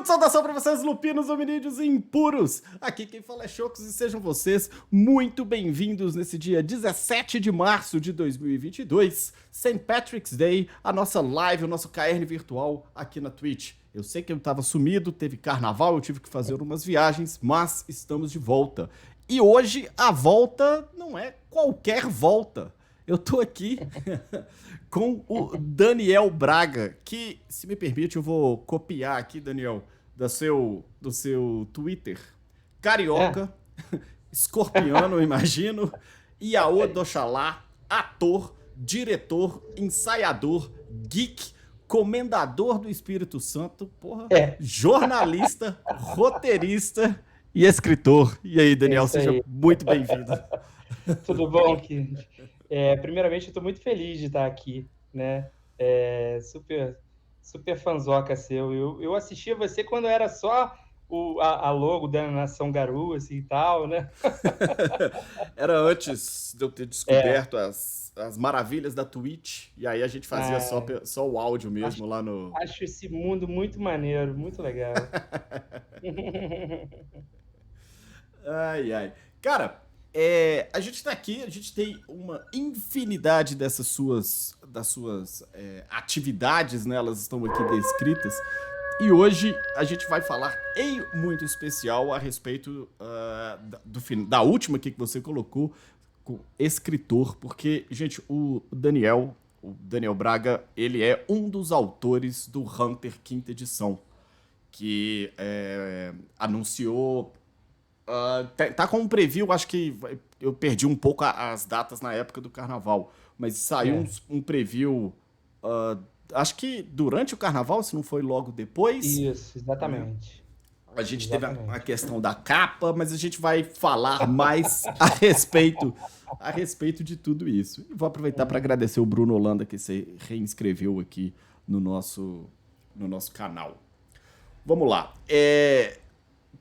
saudação para vocês, lupinos, hominídeos e impuros! Aqui quem fala é Chocos e sejam vocês muito bem-vindos nesse dia 17 de março de 2022, St. Patrick's Day, a nossa live, o nosso KR virtual aqui na Twitch. Eu sei que eu estava sumido, teve carnaval, eu tive que fazer umas viagens, mas estamos de volta. E hoje a volta não é qualquer volta. Eu tô aqui com o Daniel Braga, que, se me permite, eu vou copiar aqui, Daniel, do seu Twitter. Carioca, escorpiano, eu imagino, Iaô do Oxalá, ator, diretor, ensaiador, geek, comendador do Espírito Santo, jornalista, roteirista e escritor. E aí, Daniel, seja muito bem-vindo. Tudo bom, Kid? Primeiramente, eu estou muito feliz de estar aqui, né? Super fanzoca seu. Eu assistia você quando era só a logo da Nação Garou, assim, e tal, né? Era antes de eu ter descoberto as maravilhas da Twitch, e aí a gente fazia só o áudio mesmo lá no... Acho esse mundo muito maneiro, muito legal. Ai, ai. Cara, a gente tá aqui, a gente tem uma infinidade das suas atividades, né? Elas estão aqui descritas. E hoje a gente vai falar em muito especial a respeito da última aqui que você colocou, com escritor, porque, gente, o Daniel Braga, ele é um dos autores do Hunter quinta edição, que anunciou... tá com um preview, acho que eu perdi um pouco as datas na época do carnaval, mas saiu um preview, acho que durante o carnaval, se não foi logo depois. Isso, exatamente. A gente teve a questão da capa, mas a gente vai falar mais a respeito de tudo isso. E vou aproveitar para agradecer o Bruno Holanda, que se reinscreveu aqui no nosso canal. Vamos lá.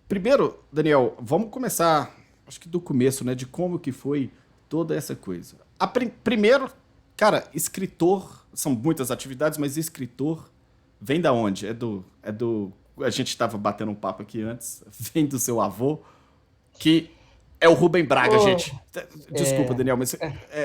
Primeiro, Daniel, vamos começar, acho que do começo, né, de como que foi toda essa coisa. Primeiro, cara, escritor, são muitas atividades, mas escritor vem da onde? A gente estava batendo um papo aqui antes, vem do seu avô, que é o Rubem Braga, gente. Desculpa, Daniel, mas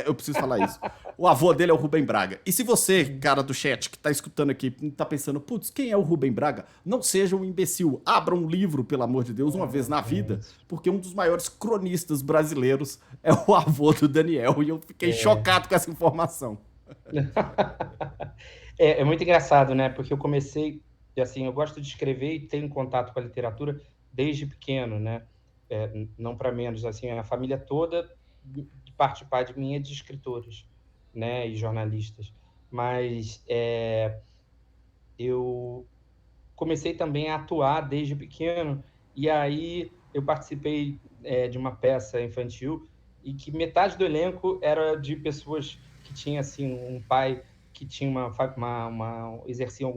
eu preciso falar isso. O avô dele é o Rubem Braga. E se você, cara do chat, que tá escutando aqui, tá pensando, putz, quem é o Rubem Braga? Não seja um imbecil. Abra um livro, pelo amor de Deus, uma vez na vida, porque um dos maiores cronistas brasileiros é o avô do Daniel. E eu fiquei chocado com essa informação. É muito engraçado, né? Porque eu comecei, assim, eu gosto de escrever e tenho contato com a literatura desde pequeno, né? Não para menos, assim, a família toda, de parte de pai de mim, é de escritores, né, e jornalistas. Mas eu comecei também a atuar desde pequeno, e aí eu participei de uma peça infantil, e que metade do elenco era de pessoas que tinham, assim, um pai que tinha exercia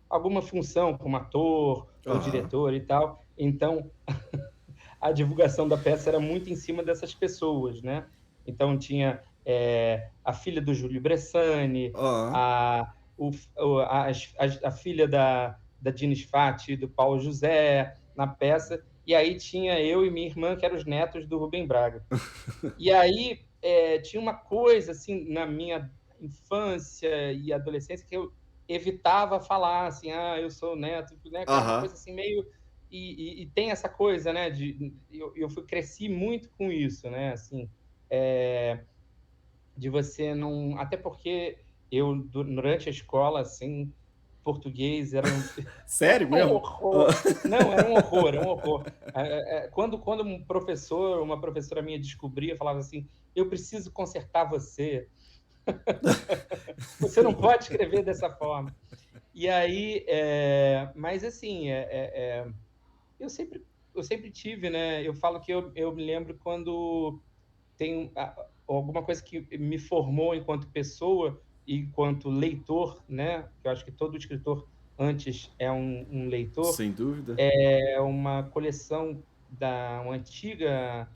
alguma função como ator ou diretor e tal. Então, a divulgação da peça era muito em cima dessas pessoas, né? Então, tinha a filha do Júlio Bressani, a filha da Dines Fati, do Paulo José, na peça, e aí tinha eu e minha irmã, que eram os netos do Rubem Braga. E aí tinha uma coisa, assim, na minha infância e adolescência, que eu evitava falar, assim, eu sou neto, né? Uma coisa assim, meio... E tem essa coisa, né? Eu cresci muito com isso, né? Assim, de você não... Até porque eu, durante a escola, assim, português era Sério mesmo? horror. Não, era um horror. Quando uma professora minha descobria, falava assim, eu preciso consertar você. Você não pode escrever dessa forma. E aí, mas assim, eu sempre tive, né? Eu falo que eu me lembro quando tem alguma coisa que me formou enquanto pessoa e enquanto leitor, né? Eu acho que todo escritor antes é um leitor. Sem dúvida. É uma coleção da uma antiga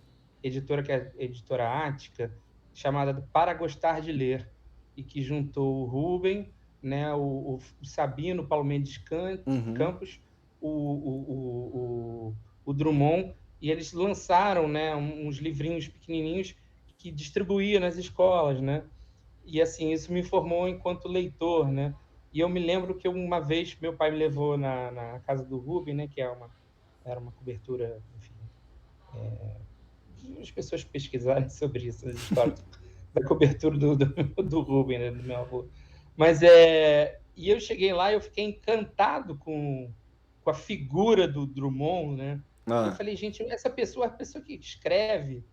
editora, que é a editora Ática, chamada Para Gostar de Ler, e que juntou o Rubem, né, o Sabino, o Paulo Mendes Uhum. Campos, o Drummond, e eles lançaram, né, uns livrinhos pequenininhos que distribuía nas escolas, né? E assim, isso me formou enquanto leitor, né? E eu me lembro que uma vez meu pai me levou na casa do Rubem, né, que era uma cobertura, enfim, as pessoas pesquisarem sobre isso, as histórias da cobertura do Rubem, né, do meu avô. E eu cheguei lá e eu fiquei encantado com a figura do Drummond, né? Eu Ah, falei, gente, a pessoa que escreve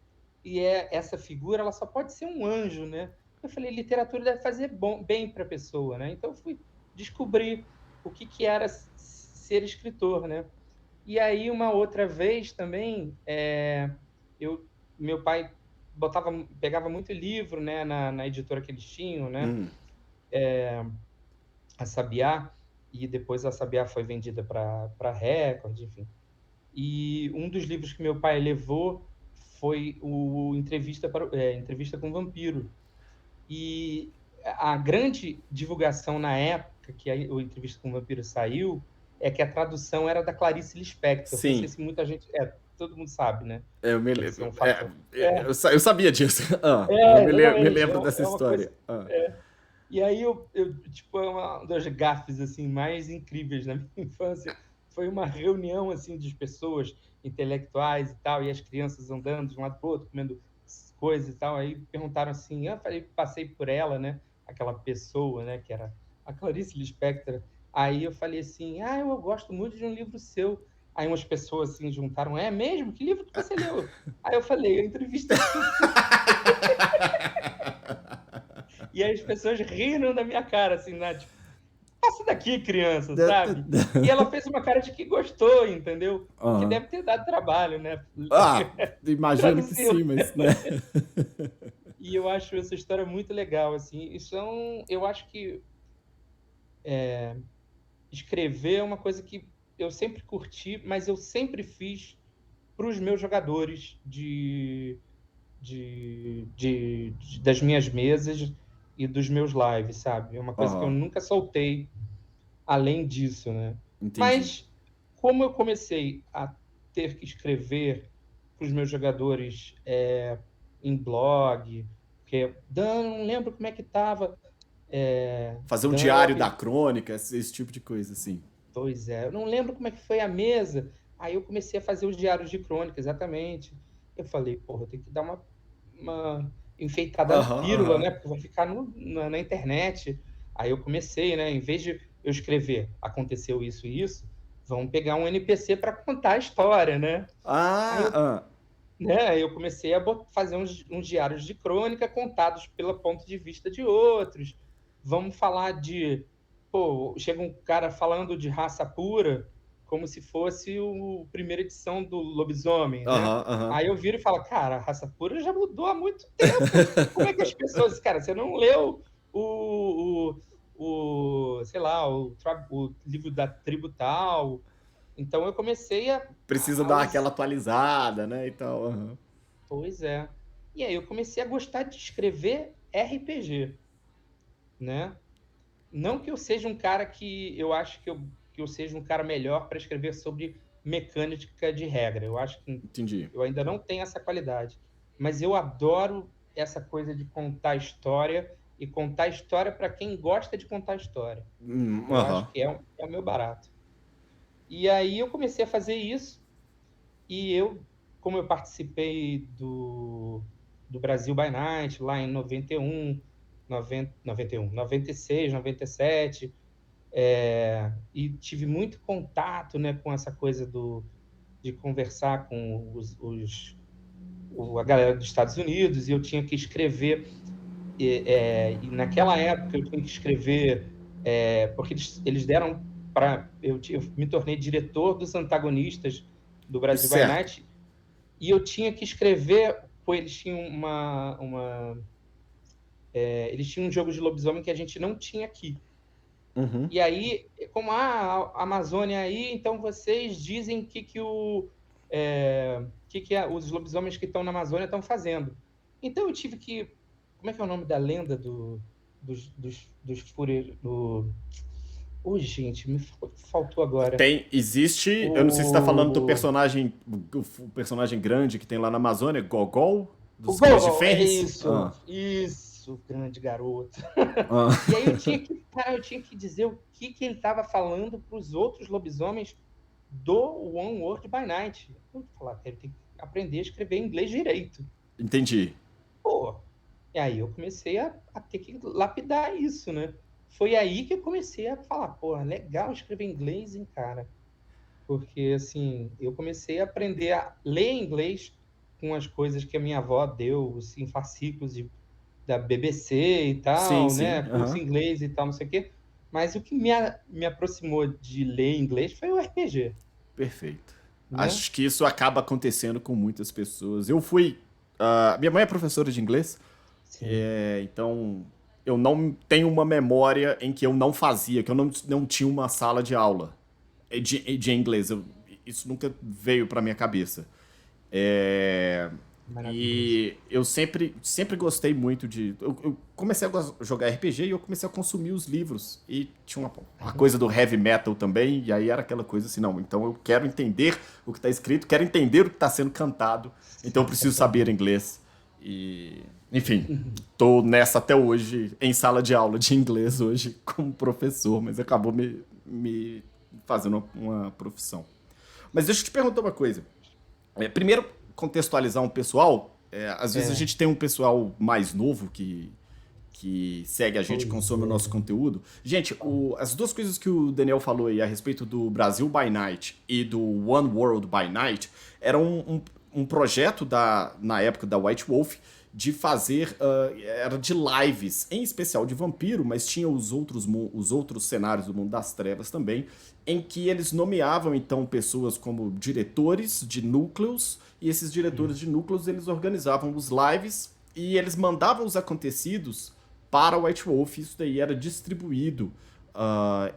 e essa figura, ela só pode ser um anjo, né? Eu falei, literatura deve fazer bem para a pessoa, né? Então eu fui descobrir o que era ser escritor, né? E aí uma outra vez também, eu, meu pai pegava muito livro, né, na editora que eles tinham, né? hum. A Sabiá, e depois a Sabiá foi vendida para Record, enfim. E um dos livros que meu pai levou foi o Entrevista com o Vampiro. E a grande divulgação na época que o Entrevista com o Vampiro saiu é que a tradução era da Clarice Lispector. Não sei Sim, se muita gente. Todo mundo sabe, né? eu me Deve ser lembro. um fato. Eu sabia disso. Me Exatamente. lembro dessa É uma coisa. história. Ah. E aí tipo, é uma das gafes assim mais incríveis na minha infância. Foi uma reunião assim de pessoas intelectuais e tal, e as crianças andando de um lado para o outro, comendo coisas e tal. Aí perguntaram assim, eu falei, passei por ela, né? Aquela pessoa, né? Que era a Clarice Lispector. Aí eu falei assim, eu gosto muito de um livro seu. Aí umas pessoas assim juntaram, é mesmo? Que livro que você leu? Aí eu falei, a entrevista com E aí as pessoas riram da minha cara, assim, né? Tipo, passa daqui, criança, sabe? E ela fez uma cara de que gostou, entendeu? Porque Aham. deve ter dado trabalho, né? Ah, imagino que Traduziu. sim, mas, né? E eu acho essa história muito legal, assim. Eu acho que escrever é uma coisa que eu sempre curti, mas eu sempre fiz para os meus jogadores das minhas mesas e dos meus lives, sabe? É uma coisa que eu Aham, nunca soltei além disso, né? entendi. Mas como eu comecei a ter que escrever para os meus jogadores em blog, porque Dan, não lembro como é que estava. Fazer um Dan, eu diário da avisei, crônica, esse tipo de coisa, assim. pois é, eu não lembro como é que foi a mesa. Aí eu comecei a fazer os diários de crônica, exatamente. Eu falei, porra, eu tenho que dar uma enfeitada na Aham, pílula, aham. né? Porque vai ficar na internet. Aí eu comecei, né? Em vez de eu escrever, aconteceu isso e isso, vamos pegar um NPC para contar a história, né? Aí Ah, eu, ah. eu comecei a fazer uns diários de crônica contados pelo ponto de vista de outros. Vamos falar de. Pô, chega um cara falando de raça pura, como se fosse a primeira edição do Lobisomem, né? Aham, aham. Aí eu viro e falo, cara, a raça pura já mudou há muito tempo. Como é que as pessoas. Cara, você não leu sei lá, o livro da tribo tal. Então eu comecei Precisa a dar aquela usar. atualizada, né, e tal. Aham. Pois é. E aí eu comecei a gostar de escrever RPG, né? Não que eu seja um cara que eu acho que eu seja um cara melhor para escrever sobre mecânica de regra. Eu acho que Entendi. eu ainda não tenho essa qualidade. Mas eu adoro essa coisa de contar história e contar história para quem gosta de contar história. Eu Aham. acho que é o meu barato. E aí eu comecei a fazer isso. E como eu participei do Brasil by Night lá em 91, 91, 96, 97, e tive muito contato, né, com essa coisa de conversar com a galera dos Estados Unidos, e eu tinha que escrever, e naquela época eu tinha que escrever, porque eles deram para. Eu me tornei diretor dos antagonistas do Brasil by Certo. Night, e eu tinha que escrever, pô, eles tinham um jogo de lobisomem que a gente não tinha aqui. Uhum. E aí, como a Amazônia aí, então vocês dizem os lobisomens que estão na Amazônia estão fazendo. Então eu tive que, como é que é o nome da lenda do? dos Fúrias. Ui, gente, me faltou agora. Existe, eu não sei se você tá falando do O, o personagem grande que tem lá na Amazônia, Gogol, o dos Cães de Gogol, é Fenris. isso, grande garoto. Ah. E aí eu tinha que dizer o que ele estava falando para os outros lobisomens do One World by Night. Eu falar que ele tem que aprender a escrever inglês direito. Entendi. Pô, e aí eu comecei a ter que lapidar isso, né? Foi aí que eu comecei a falar, pô, legal escrever inglês, hein, cara? Porque, assim, eu comecei a aprender a ler inglês com as coisas que a minha avó deu, assim, fascículos da BBC e Sim, tal, sim. né? Curso Aham. em inglês e tal, não sei o quê. Mas o que me aproximou de ler inglês foi o RPG, Perfeito. né? Acho que isso acaba acontecendo com muitas pessoas. Eu fui. Minha mãe é professora de inglês, Sim. então eu não tenho uma memória em que eu não fazia, que eu não tinha uma sala de aula de inglês. Isso nunca veio pra minha cabeça. É, Maravilhoso. e eu sempre gostei muito de. Eu comecei a jogar RPG e eu comecei a consumir os livros. E tinha uma coisa do heavy metal também, e aí era aquela coisa assim: não, então eu quero entender o que está escrito, quero entender o que está sendo cantado, então eu preciso saber Sensacional. inglês. E, enfim, tô nessa até hoje, em sala de aula de inglês hoje, como professor, mas acabou me fazendo uma profissão. Mas deixa eu te perguntar uma coisa. Primeiro, contextualizar um pessoal. Às vezes a É, gente tem um pessoal mais novo que segue a gente, pois consome o nosso é. conteúdo. Gente, as duas coisas que o Daniel falou aí a respeito do Brasil by Night e do One World by Night eram um projeto na época da White Wolf de fazer era de lives, em especial de vampiro, mas tinha os outros cenários do mundo das trevas também, em que eles nomeavam então pessoas como diretores de núcleos, e esses diretores de Isso. núcleos eles organizavam os lives e eles mandavam os acontecidos para o White Wolf. Isso daí era distribuído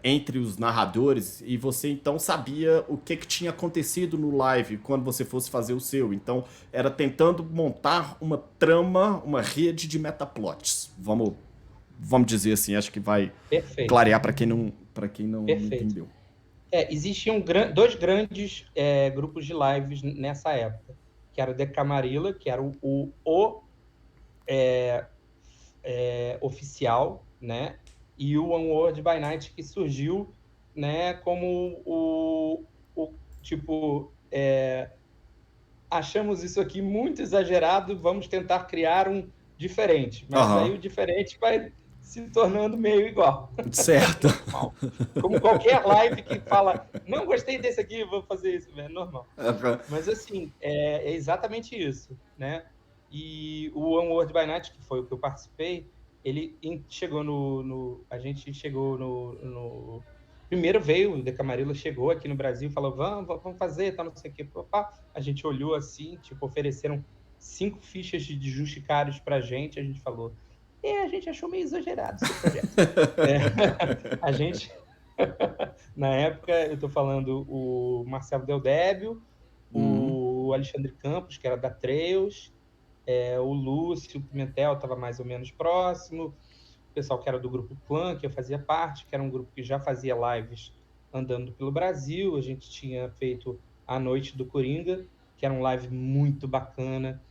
entre os narradores e você então sabia o que tinha acontecido no live quando você fosse fazer o seu. Então era tentando montar uma trama, uma rede de metaplots. Vamos dizer assim, acho que vai Perfeito, clarear para quem não perfeito. entendeu. Existiam dois grandes grupos de lives nessa época, que era o Decamarilla, que era oficial, né? E o One World by Night, que surgiu, né, como o tipo, achamos isso aqui muito exagerado, vamos tentar criar um diferente. Mas aí Aham. o diferente vai se tornando meio igual. Certo. É normal. Como qualquer live que fala, não gostei desse aqui, vou fazer isso, é normal. Mas assim, é exatamente isso, né? E o One World by Night, que foi o que eu participei, chegou a gente chegou primeiro veio, o Decamarilla chegou aqui no Brasil e falou, vamos fazer, tá, não sei o quê. A gente olhou assim, tipo, ofereceram 5 fichas de Justicários pra gente, a gente falou, a gente achou meio exagerado esse projeto. É, a gente, na época, eu tô falando o Marcelo Del Débio, Hum. o Alexandre Campos, que era da Trails, o Lúcio Pimentel estava mais ou menos próximo, o pessoal que era do grupo Clã, que eu fazia parte, que era um grupo que já fazia lives andando pelo Brasil. A gente tinha feito a Noite do Coringa, que era um live muito bacana,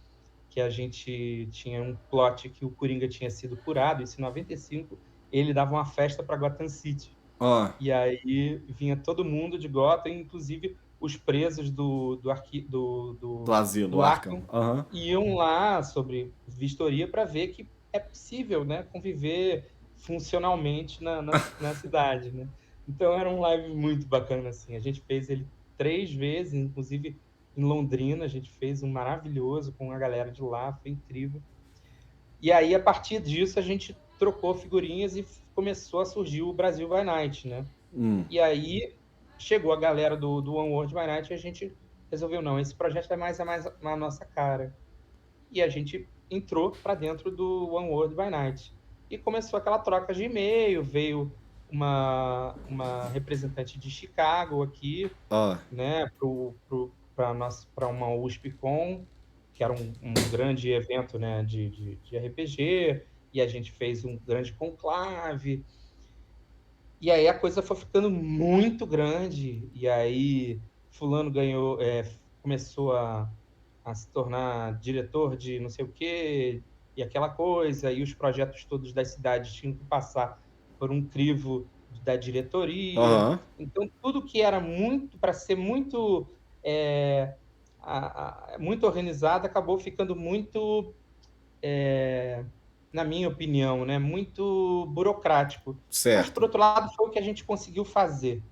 que a gente tinha um plot que o Coringa tinha sido curado, isso em 95, ele dava uma festa para Gotham City. Ah, E aí vinha todo mundo de Gotham, inclusive os presos do asilo, do Arkham. Arkham, Aham. iam lá sobre vistoria para ver que é possível, né, conviver funcionalmente na cidade, né? Então era um live muito bacana, assim. A gente fez ele 3 vezes, inclusive em Londrina, a gente fez um maravilhoso com a galera de lá, foi incrível. E aí, a partir disso, a gente trocou figurinhas e começou a surgir o Brasil by Night, né? E aí chegou a galera do One World by Night e a gente resolveu, não, esse projeto é mais na nossa cara. E a gente entrou para dentro do One World by Night. E começou aquela troca de e-mail, veio uma representante de Chicago aqui, Ah. né, para uma USPCon, que era um grande evento, né, de RPG. e a gente fez um grande conclave. E aí a coisa foi ficando muito grande, e aí fulano ganhou, começou a se tornar diretor de não sei o quê, e aquela coisa, e os projetos todos das cidades tinham que passar por um crivo da diretoria. Aham. Então, tudo que era muito para ser muito, é, muito organizado acabou ficando muito, na minha opinião, né, muito burocrático. Mas, por Certo. outro lado, foi o que a gente conseguiu fazer,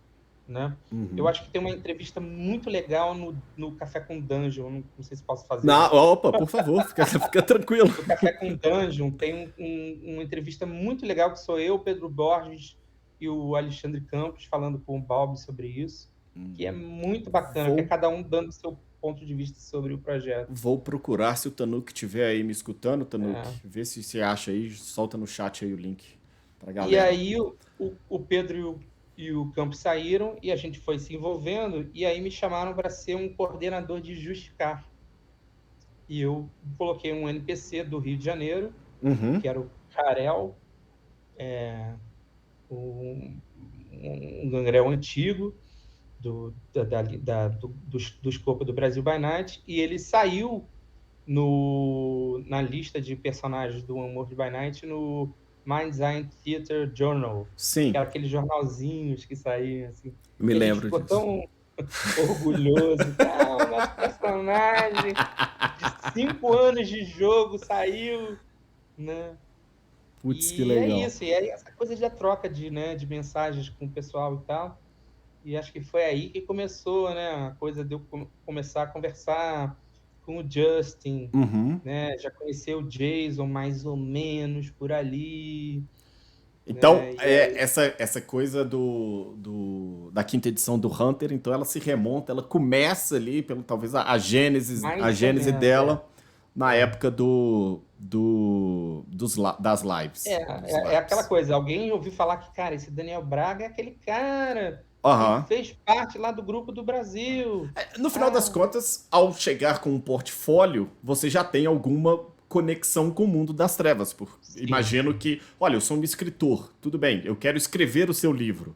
né? Eu Uhum. acho que tem uma entrevista muito legal no Café com Dungeon, não sei se posso fazer Não, isso. opa, por favor, fica tranquilo. No Café com Dungeon tem uma entrevista muito legal que sou eu, Pedro Borges e o Alexandre Campos falando com o Bob sobre isso, que é muito bacana, que é Vou, cada um dando o seu ponto de vista sobre o projeto. vou procurar se o Tanuki estiver aí me escutando, Tanuki. É. Vê se você acha aí, solta no chat aí o link pra E galera. aí o Pedro e o Campos saíram e a gente foi se envolvendo, e aí me chamaram para ser um coordenador de Justicar. E eu coloquei um NPC do Rio de Janeiro, Uhum. que era o Karel, um gangrel antigo do escopo do Brasil by Night, e ele saiu na lista de personagens do Humor by Night no Mindsign Theater Journal, que Sim, era aqueles jornalzinhos que saíam assim. me E a gente lembro ficou disso. tão orgulhoso. Ah, o nosso personagem de 5 anos de jogo saiu, né? Putz, que E é legal. isso, e é essa coisa da troca de mensagens com o pessoal e tal. E acho que foi aí que começou, né, a coisa de eu começar a conversar com o Justin, Uhum. né? Já conhecer o Jason mais ou menos por ali, Então, né? E aí, essa coisa da quinta edição do Hunter, então ela se remonta, ela começa ali, pelo, talvez a mais ou gênese menos, dela, na é. época das lives. Dos É aquela LARPs. coisa, alguém ouviu falar que, cara, esse Daniel Braga é aquele cara que Aham. fez parte lá do grupo do Brasil. No final das Ah, contas, ao chegar com um portfólio, você já tem alguma conexão com o mundo das trevas. sim, Imagino que, olha, eu sou um escritor, tudo bem, eu quero escrever o seu livro.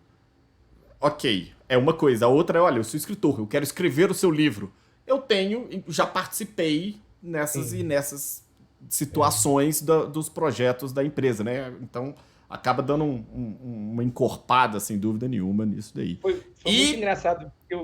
Ok, é uma coisa. A outra é, olha, eu sou escritor, eu quero escrever o seu livro. Eu tenho, já participei nessas e sim. nessas É. situações dos projetos da empresa, né? Então, acaba dando uma encorpada, sem dúvida nenhuma, nisso daí. Foi muito E... engraçado, porque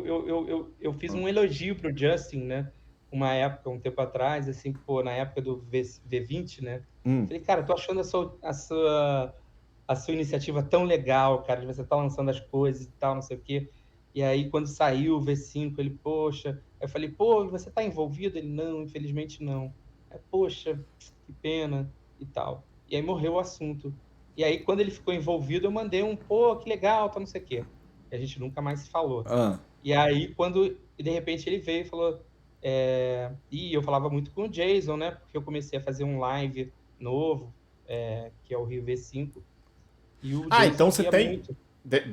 eu fiz um elogio pro Justin, né? Uma época, um tempo atrás, assim, pô, na época do V20, né? Hum, Falei, cara, tô achando a sua iniciativa tão legal, cara, de você estar lançando as coisas e tal, não sei o quê. E aí, quando saiu o V5, ele, poxa. Aí eu falei, pô, você tá envolvido? Ele, não, infelizmente não. Aí, poxa, que pena e tal. E aí morreu o assunto. E aí, quando ele ficou envolvido, eu mandei um, pô, que legal, tá, não sei o quê. E a gente nunca mais se falou. ah, E aí, de repente, ele veio e falou. E eu falava muito com o Jason, né? Porque eu comecei a fazer um live novo, que é o Rio V5. E o então Jason você via tem. muito.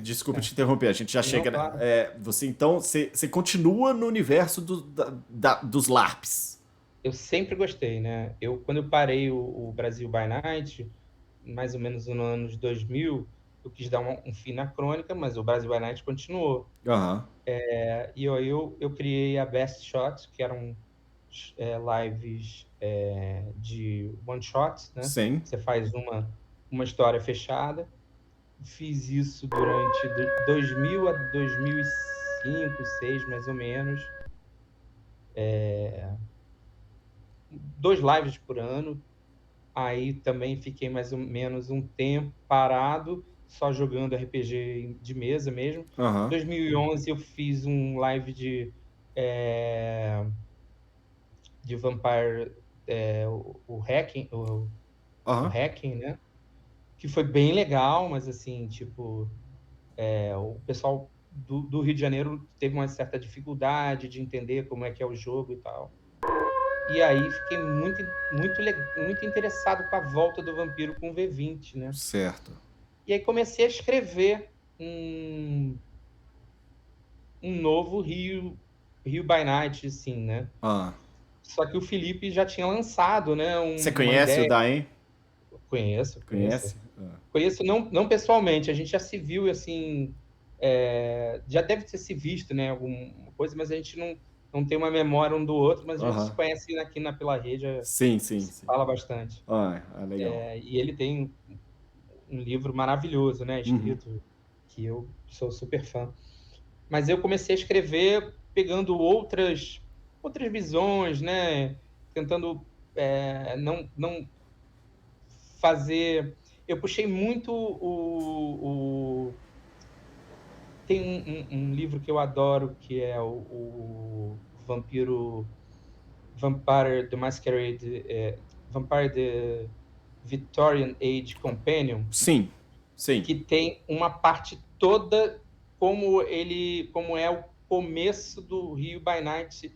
Desculpa É. te interromper, a gente já Não, chega. claro. Você então, você continua no universo dos LARPs. Eu sempre gostei, né? Quando eu parei o Brasil by Night, mais ou menos no ano de 2000, eu quis dar um fim na crônica, mas o Brasil by Night continuou. Aham. E aí eu criei a Best Shot, que eram lives de one shot, né? Sim. Você faz uma história fechada. Fiz isso durante 2000 a 2005, 2006, mais ou menos. 2 lives por ano. Aí também fiquei mais ou menos um tempo parado, só jogando RPG de mesa mesmo. Em Aham. 2011 eu fiz um live de Vampire, o Hacking, o Aham. Hacking, né? Que foi bem legal, mas assim, tipo, o pessoal do Rio de Janeiro teve uma certa dificuldade de entender como é que é o jogo e tal. E aí fiquei muito interessado com a volta do Vampiro com o V20, né? Certo. E aí comecei a escrever um, um novo Rio by Night, assim, né? Ah. Só que o Felipe já tinha lançado, né, Você uma conhece o ideia. Daem? Conheço. Conhece? Ah. Conheço não pessoalmente, a gente já se viu, assim, já deve ter se visto, né, alguma coisa, mas a gente não tem uma memória um do outro, mas a gente se Aham. conhece aqui pela rede, Sim, sim, se sim. fala bastante. Legal. E ele tem um livro maravilhoso, né, Uhum. escrito, que eu sou super fã. Mas eu comecei a escrever pegando outras visões, né, tentando não fazer. Eu puxei muito tem um livro que eu adoro, que é o Vampire the Masquerade, Vampire the Victorian Age Companion, Sim, sim. que tem uma parte toda como é o começo do Rio by Night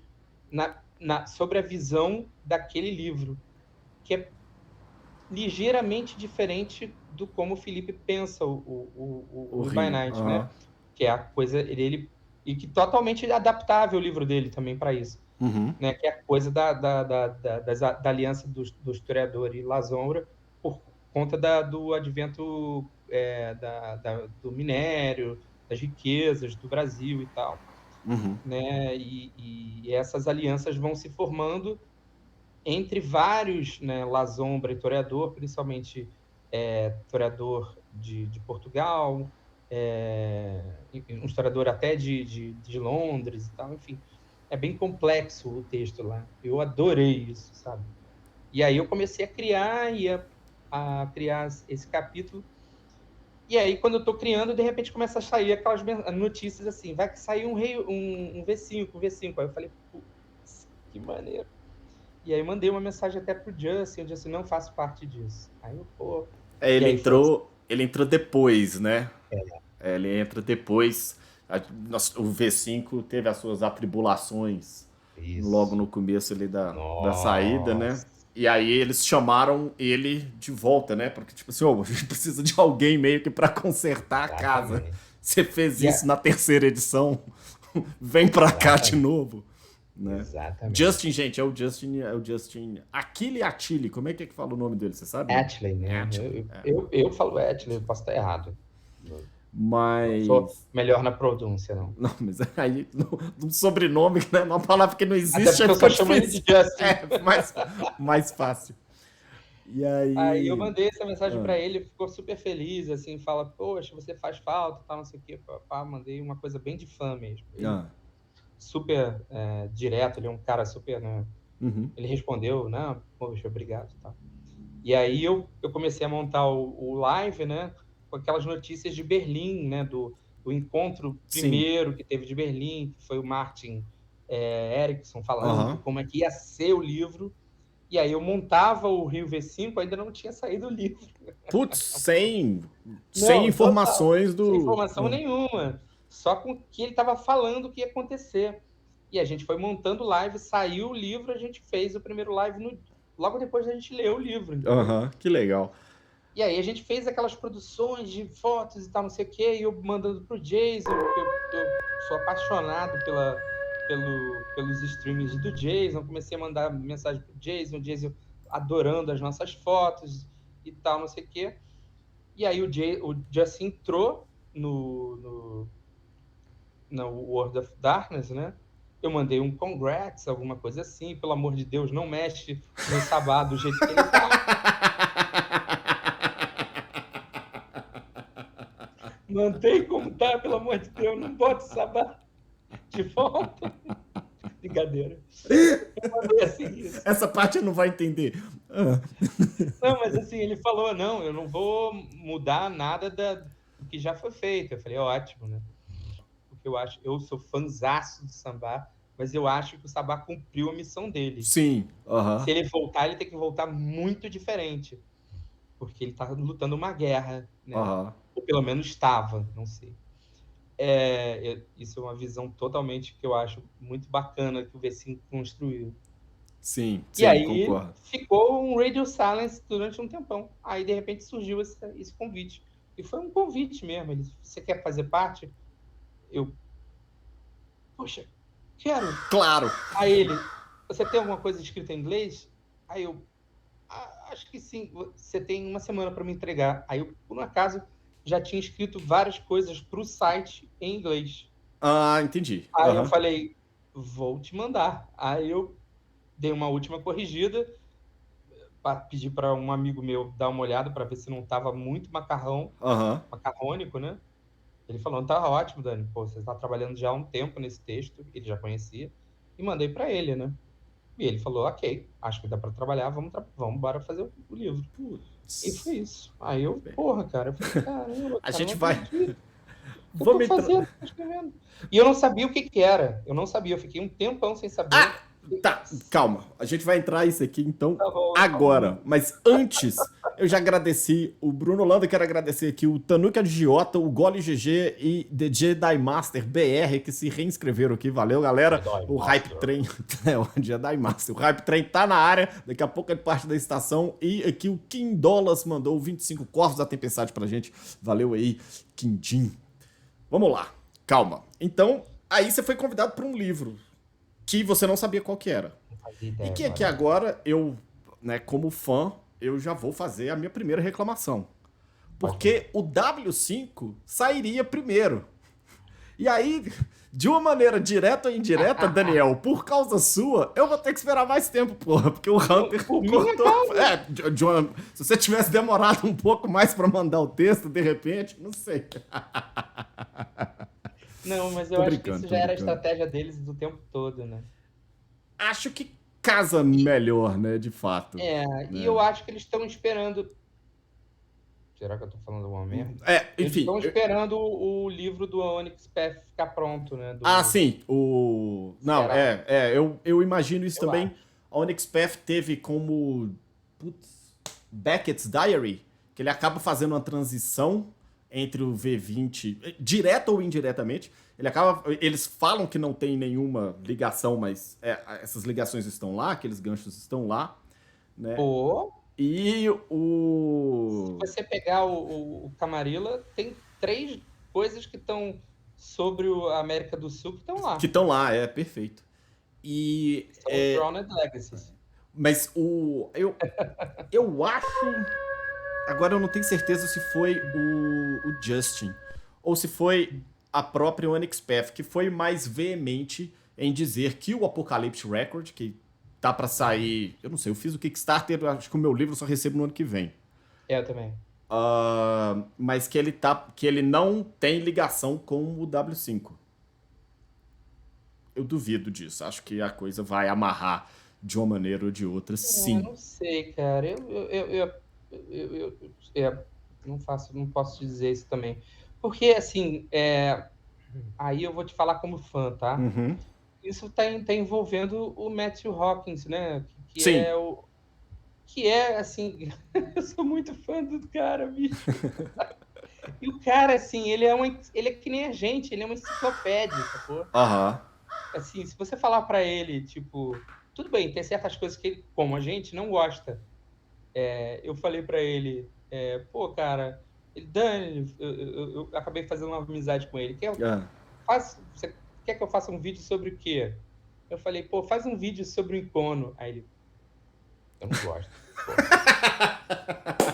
sobre a visão daquele livro, que é ligeiramente diferente do como o Felipe pensa o O Rio by Rio. Night, né? Aham. Que é a coisa e que totalmente adaptável o livro dele também para isso, Uhum. né? Que é a coisa da aliança do historiador e La Sombra por conta do advento do minério, das riquezas do Brasil e tal, Uhum. né? E essas alianças vão se formando entre vários, né, La Sombra e Toreador, principalmente Toreador de Portugal, um historiador até de Londres e tal, enfim. É bem complexo o texto lá. Eu adorei isso, sabe? E aí eu comecei a criar esse capítulo. E aí, quando eu estou criando, de repente começa a sair aquelas notícias assim, vai sair um V5. Aí eu falei, putz, que maneiro. E aí mandei uma mensagem até pro Justin, eu disse, não faço parte disso. Aí eu, pô... E aí foi assim. Ele entrou depois, né? Ele entra depois. O V5 teve as suas atribulações logo Isso. no começo ali da saída, né? Nossa. E aí eles chamaram ele de volta, né? Porque, tipo assim, a gente precisa de alguém meio que pra consertar a casa. Exatamente. Você fez E isso na terceira edição, vem pra cá de exatamente. novo, né? Justin, Exatamente. gente, é o Justin Achille Attili, como é que fala o nome dele, você sabe? Não? Atlee, né? Attili, Eu falo Atlee, eu posso estar errado. Não sou mas melhor na pronúncia, não. não, mas aí, um sobrenome, né? Uma palavra que não Até existe, aí porque eu fica só chamo ele difícil. de Justin. É, mais fácil. E Aí eu aí. mandei essa mensagem Ah, para ele, ficou super feliz, assim, fala, poxa, você faz falta, tal, não sei o quê. Mandei uma coisa bem de fã mesmo. Ele ah, super direto, ele é um cara super, né? uhum, Ele respondeu, não, poxa, obrigado, tal. E aí eu comecei a montar o live, né, com aquelas notícias de Berlim, né, do encontro sim. primeiro que teve de Berlim, que foi o Martin Erickson falando Aham. como é que ia ser o livro. E aí eu montava o Rio V5, ainda não tinha saído o livro. Putz, sem Não, total. informações Sem do. informação nenhuma. Só com o que ele estava falando que ia acontecer. E a gente foi montando live, saiu o livro, a gente fez o primeiro live logo depois da gente ler o livro, entendeu? Aham, que legal. E aí a gente fez aquelas produções de fotos e tal, não sei o quê, e eu mandando pro Jason, porque eu sou apaixonado pelos streams do Jason, comecei a mandar mensagem pro Jason, o Jason adorando as nossas fotos e tal, não sei o quê. E aí o Justin entrou no World of Darkness, né? Eu mandei um congrats, alguma coisa assim, pelo amor de Deus, não mexe no Sabá do jeito que ele tá. Mantém como tá, pelo amor de Deus, não bota o Sabá de volta. Brincadeira. Eu mandei assim isso. Essa parte não vai entender. Ah, Não, mas assim, ele falou, não, eu não vou mudar nada do que já foi feito. Eu falei, ótimo, né? Porque eu sou fãzaço do Sabá, mas eu acho que o Sabá cumpriu a missão dele. sim, Se aham, ele voltar, ele tem que voltar muito diferente, porque ele está lutando uma guerra, né? aham. Ou pelo menos estava, não sei. Isso é uma visão totalmente que eu acho muito bacana que o V5 construiu. Sim, E sim, aí concordo. ficou um Radio Silence durante um tempão. Aí, de repente, surgiu esse convite. E foi um convite mesmo. Ele, você quer fazer parte? Eu, poxa, quero. Claro. Aí ele, você tem alguma coisa escrita em inglês? Aí eu, acho que sim, você tem uma semana para me entregar. Aí eu, por um acaso, já tinha escrito várias coisas para o site em inglês. Ah, entendi. Aí eu Aham. falei, vou te mandar. Aí eu dei uma última corrigida, pedi para um amigo meu dar uma olhada para ver se não estava muito Aham. macarrônico, né? Ele falou, tá ótimo, Dani. Pô, você está trabalhando já há um tempo nesse texto, ele já conhecia, e mandei para ele, né? E ele falou, ok, acho que dá para trabalhar, vamos embora fazer o livro. E foi Putz. isso. Aí eu, porra, cara, eu falei, caramba, A cara, não gente vai. acredito. O que eu tô Vamos entrar. fazendo? Tô escrevendo. E eu não sabia o que que era. Eu não sabia. Eu fiquei um tempão sem Ah, saber. tá, calma. A gente vai entrar isso aqui então Tá bom, agora. Mas antes, eu já agradeci o Bruno Landa, quero agradecer aqui o Tanuka Giota, o Goli GG e The Jedi Master BR que se reinscreveram aqui. Valeu, galera. Jedi O Master. Hype Train, é o Jedi Master. O Hype Train tá na área, daqui a pouco ele parte da estação. E aqui o Kim Dollars mandou 25 Corvos da Tempestade pra gente. Valeu aí, Quindim. Vamos lá, calma. Então, aí você foi convidado para um livro que você não sabia qual que era. Não fazia E ideia, que aqui mano. agora eu, né, como fã, eu já vou fazer a minha primeira reclamação. Porque o W5 sairia primeiro. E aí, de uma maneira direta ou indireta, Daniel, por causa sua, eu vou ter que esperar mais tempo, porra, porque o Hunter Por minha cortou. Se você tivesse demorado um pouco mais pra mandar o texto, de repente, não sei. Não, mas Tô eu acho que brincando, isso tô já era a brincando. estratégia deles do tempo todo, né? Acho que casa melhor, né, de fato. E eu acho que eles estão esperando. Será que eu tô falando alguma merda? Eles Enfim. estão esperando o livro do Onyx Path ficar pronto, né? Sim, o... Não, Será? eu imagino isso Eu também. acho. A Onyx Path teve como... Putz, Beckett's Diary, que ele acaba fazendo uma transição entre o V20, direta ou indiretamente. Eles falam que não tem nenhuma ligação, mas essas ligações estão lá, aqueles ganchos estão lá, né? Pô, E se o... você pegar o Camarilla, tem 3 coisas que estão sobre a América do Sul que estão lá. Que estão lá, perfeito. E... São os Drowned Legacies. Mas eu acho... Agora eu não tenho certeza se foi o Justin ou se foi a própria Onyx Path, que foi mais veemente em dizer que o Apocalypse Record, que tá pra sair... Eu não sei, eu fiz o Kickstarter, acho que o meu livro eu só recebo no ano que vem. Eu também. Mas que ele não tem ligação com o W5. Eu duvido disso. Acho que a coisa vai amarrar de uma maneira ou de outra, sim. Não sei, cara. Eu não posso dizer isso também. Porque, assim, aí eu vou te falar como fã, tá? Uhum. Isso tá envolvendo o Matthew Hawkins, né? Sim. Que é, assim, eu sou muito fã do cara, bicho. E o cara, assim, ele é que nem a gente, ele é uma enciclopédia, sacou? Aham. Assim, se você falar pra ele, tipo, tudo bem, tem certas coisas que ele, como a gente, não gosta. Eu falei pra ele, pô, cara, Dani, eu acabei fazendo uma amizade com ele. Você quer que eu faça um vídeo sobre o quê? Eu falei, pô, faz um vídeo sobre o Encono. Aí ele, eu não gosto. Pô.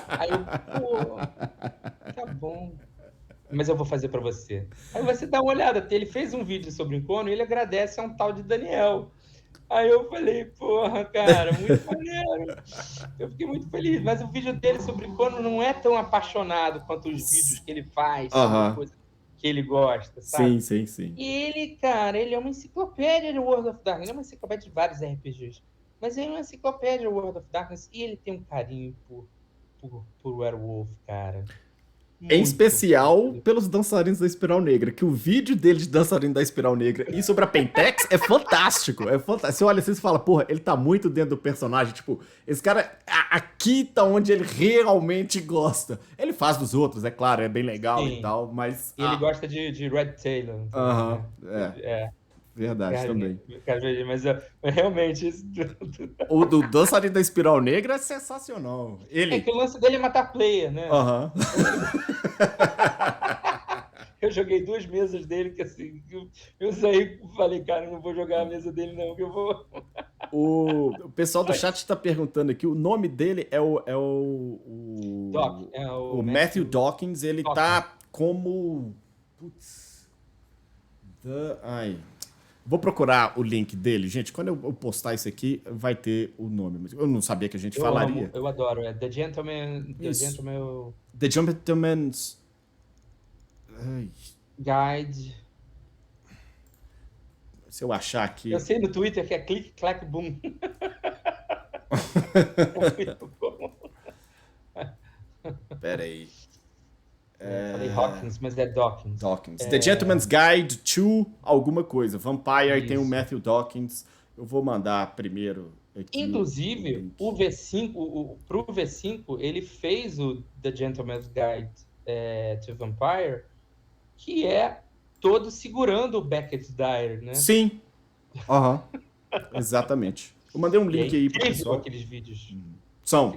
Aí eu, pô, tá bom. Mas eu vou fazer pra você. Aí você dá uma olhada. Ele fez um vídeo sobre o Encono e ele agradece a um tal de Daniel. Aí eu falei, porra, cara, muito maneiro. Eu fiquei muito feliz. Mas o vídeo dele sobre o Encono não é tão apaixonado quanto os vídeos que ele faz sobre coisa que ele gosta, sabe? Sim. E ele, cara, ele é uma enciclopédia de World of Darkness. Ele é uma enciclopédia de vários RPGs. Mas ele é uma enciclopédia de World of Darkness e ele tem um carinho por Werewolf, cara. Em Muito. especial pelos dançarinos da Espiral Negra, que o vídeo dele de dançarino da Espiral Negra e sobre a Pentex é fantástico. É fantástico. Você olha assim e fala, porra, ele tá muito dentro do personagem. Tipo, esse cara, aqui tá onde ele realmente gosta. Ele faz dos outros, é claro, é bem legal Sim. e tal, mas... E ele gosta de Red Taylor. Verdade, cara, também. Mas realmente... Isso... O do dançarino da Espiral Negra é sensacional. É que o lance dele é matar player, né? Eu joguei 2 mesas dele, que assim, eu saí e falei, cara, não vou jogar a mesa dele não, que eu vou... O pessoal do chat está perguntando aqui, o nome dele é Doc, é o Matthew Dawkins, ele Dawkins. tá como... Putz... Ai... Vou procurar o link dele, gente. Quando eu postar isso aqui, vai ter o nome. Mas eu não sabia que a gente falaria. Eu adoro. É The Gentleman... The Gentleman's... Ai, Guide. se eu achar aqui... Eu sei no Twitter que é click, clack, boom. Pera aí. Falei Hawkins, mas é Dawkins. Dawkins. The Gentleman's Guide to alguma coisa. Vampire, e tem o Matthew Dawkins. Eu vou mandar primeiro aqui. Inclusive, o V5, pro V5, ele fez o The Gentleman's Guide to Vampire, que é todo segurando o Beckett's Diary, né? Sim. Exatamente. Eu mandei um link aí pro pessoal. Aqueles vídeos.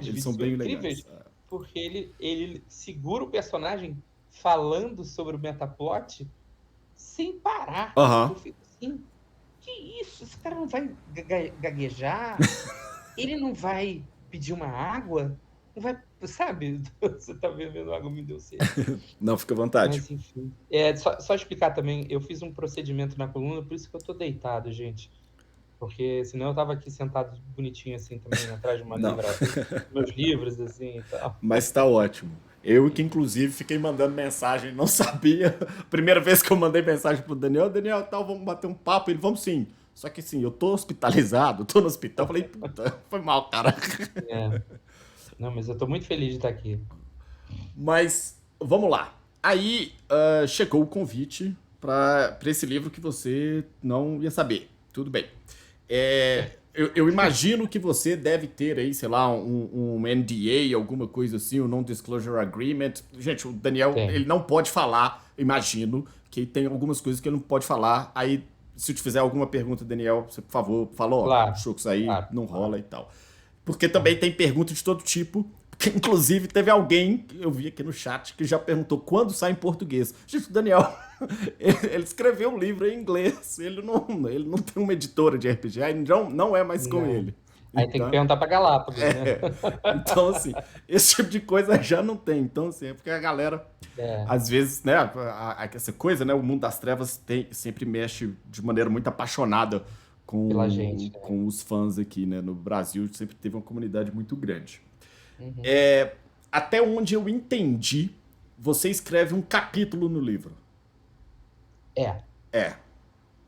Eles são bem incríveis, legais. Porque ele segura o personagem falando sobre o metaplot sem parar. Eu fico assim, que isso? Esse cara não vai gaguejar? Ele não vai pedir uma água? Não vai, sabe? Você tá bebendo água, me deu sede. Não, fica à vontade. Mas, enfim. Só explicar também, eu fiz um procedimento na coluna, por isso que eu tô deitado, gente. Porque senão eu tava aqui sentado bonitinho assim também, atrás de uma meus livros, assim e tal. Mas tá ótimo. Eu que, inclusive, fiquei mandando mensagem, não sabia. Primeira vez que eu mandei mensagem pro Daniel, tal, vamos bater um papo. Ele, vamos sim. Só que assim, eu tô hospitalizado, tô no hospital. Falei, puta, foi mal, cara. Não, mas eu tô muito feliz de estar aqui. Mas, vamos lá. Aí, chegou o convite pra esse livro que você não ia saber. Tudo bem. Eu imagino que você deve ter aí, sei lá, um NDA, alguma coisa assim, um Non-Disclosure Agreement. Gente, o Daniel, ele não pode falar, imagino, que tem algumas coisas que ele não pode falar. Aí, se eu te fizer alguma pergunta, Daniel, você, por favor, fala, ó, Chocos aí, não rola e tal. Porque também tem pergunta de todo tipo. Que, inclusive, teve alguém, eu vi aqui no chat, que já perguntou quando sai em português. Gente, o Daniel, ele escreveu um livro em inglês. Ele não tem uma editora de RPG, aí não é mais com ele. Aí tem que perguntar pra Galápagos, né? Então, assim, esse tipo de coisa já não tem. Então, assim, é porque a galera, às vezes, né, essa coisa, né, o mundo das trevas sempre mexe de maneira muito apaixonada com os fãs aqui, né? No Brasil sempre teve uma comunidade muito grande. Até onde eu entendi, você escreve um capítulo no livro.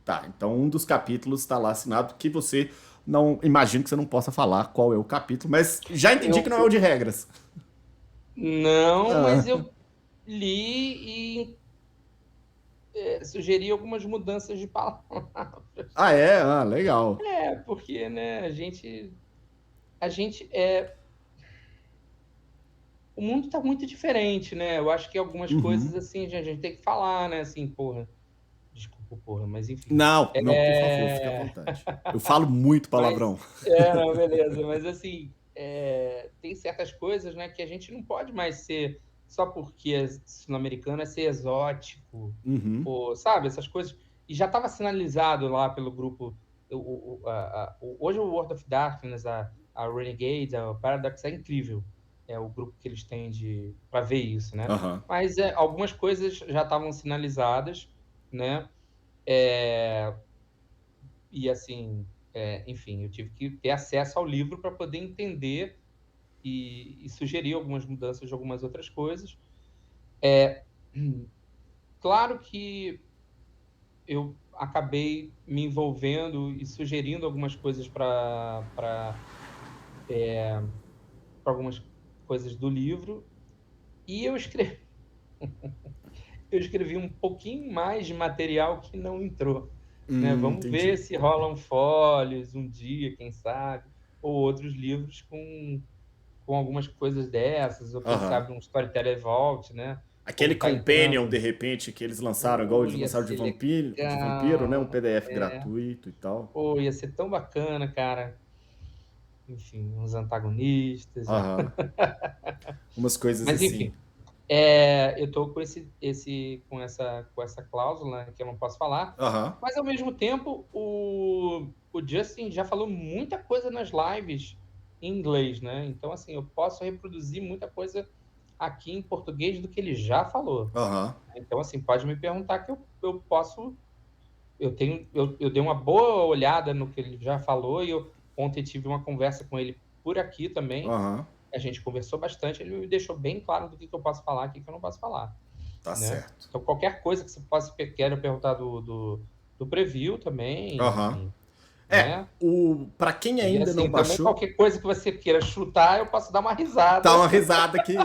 Tá, então um dos capítulos está lá assinado que você não... Imagino que você não possa falar qual é o capítulo, mas já entendi que não é o de regras. Não, mas eu li e sugeri algumas mudanças de palavras. Legal. Porque, né, a gente o mundo tá muito diferente, né? Eu acho que algumas coisas, assim, a gente tem que falar, né? Assim, porra. Desculpa, porra, mas enfim. Não, por favor, fica à vontade. Eu falo muito palavrão. Não, beleza. Mas, assim, tem certas coisas, né, que a gente não pode mais ser só porque é sul-americano, é ser exótico, ou, sabe? Essas coisas. E já estava sinalizado lá pelo grupo. Hoje o World of Darkness, a Renegade, a Paradox é incrível. É o grupo que eles têm para ver isso, né? Mas algumas coisas já estavam sinalizadas, né? E assim, enfim, eu tive que ter acesso ao livro para poder entender e sugerir algumas mudanças de algumas outras coisas. Claro que eu acabei me envolvendo e sugerindo algumas coisas para algumas coisas do livro, e eu escrevi um pouquinho mais de material que não entrou. Né? Vamos ver se rolam folhos um dia, quem sabe, ou outros livros com algumas coisas dessas, ou quem sabe um Storyteller Vault, né? Aquele Companion, de repente, que eles lançaram, igual eles lançaram de vampiro, né? Um PDF gratuito e tal. Pô, ia ser tão bacana, cara. Enfim, uns antagonistas. Umas coisas mas, assim. Enfim, Eu tô com essa cláusula, né, que eu não posso falar, Aham. mas ao mesmo tempo o Justin já falou muita coisa nas lives em inglês, né? Então, assim, eu posso reproduzir muita coisa aqui em português do que ele já falou. Aham. Então, assim, pode me perguntar que eu posso. Eu dei uma boa olhada no que ele já falou e eu ontem tive uma conversa com ele por aqui também. Aham. A gente conversou bastante, ele me deixou bem claro do que eu posso falar e o que eu não posso falar, Tá né? certo. Então, qualquer coisa que você possa queira perguntar do preview também, Aham. enfim, né? Pra quem E ainda não assim, também baixou, qualquer coisa que você queira chutar, eu posso dar uma risada. tá uma risada aqui.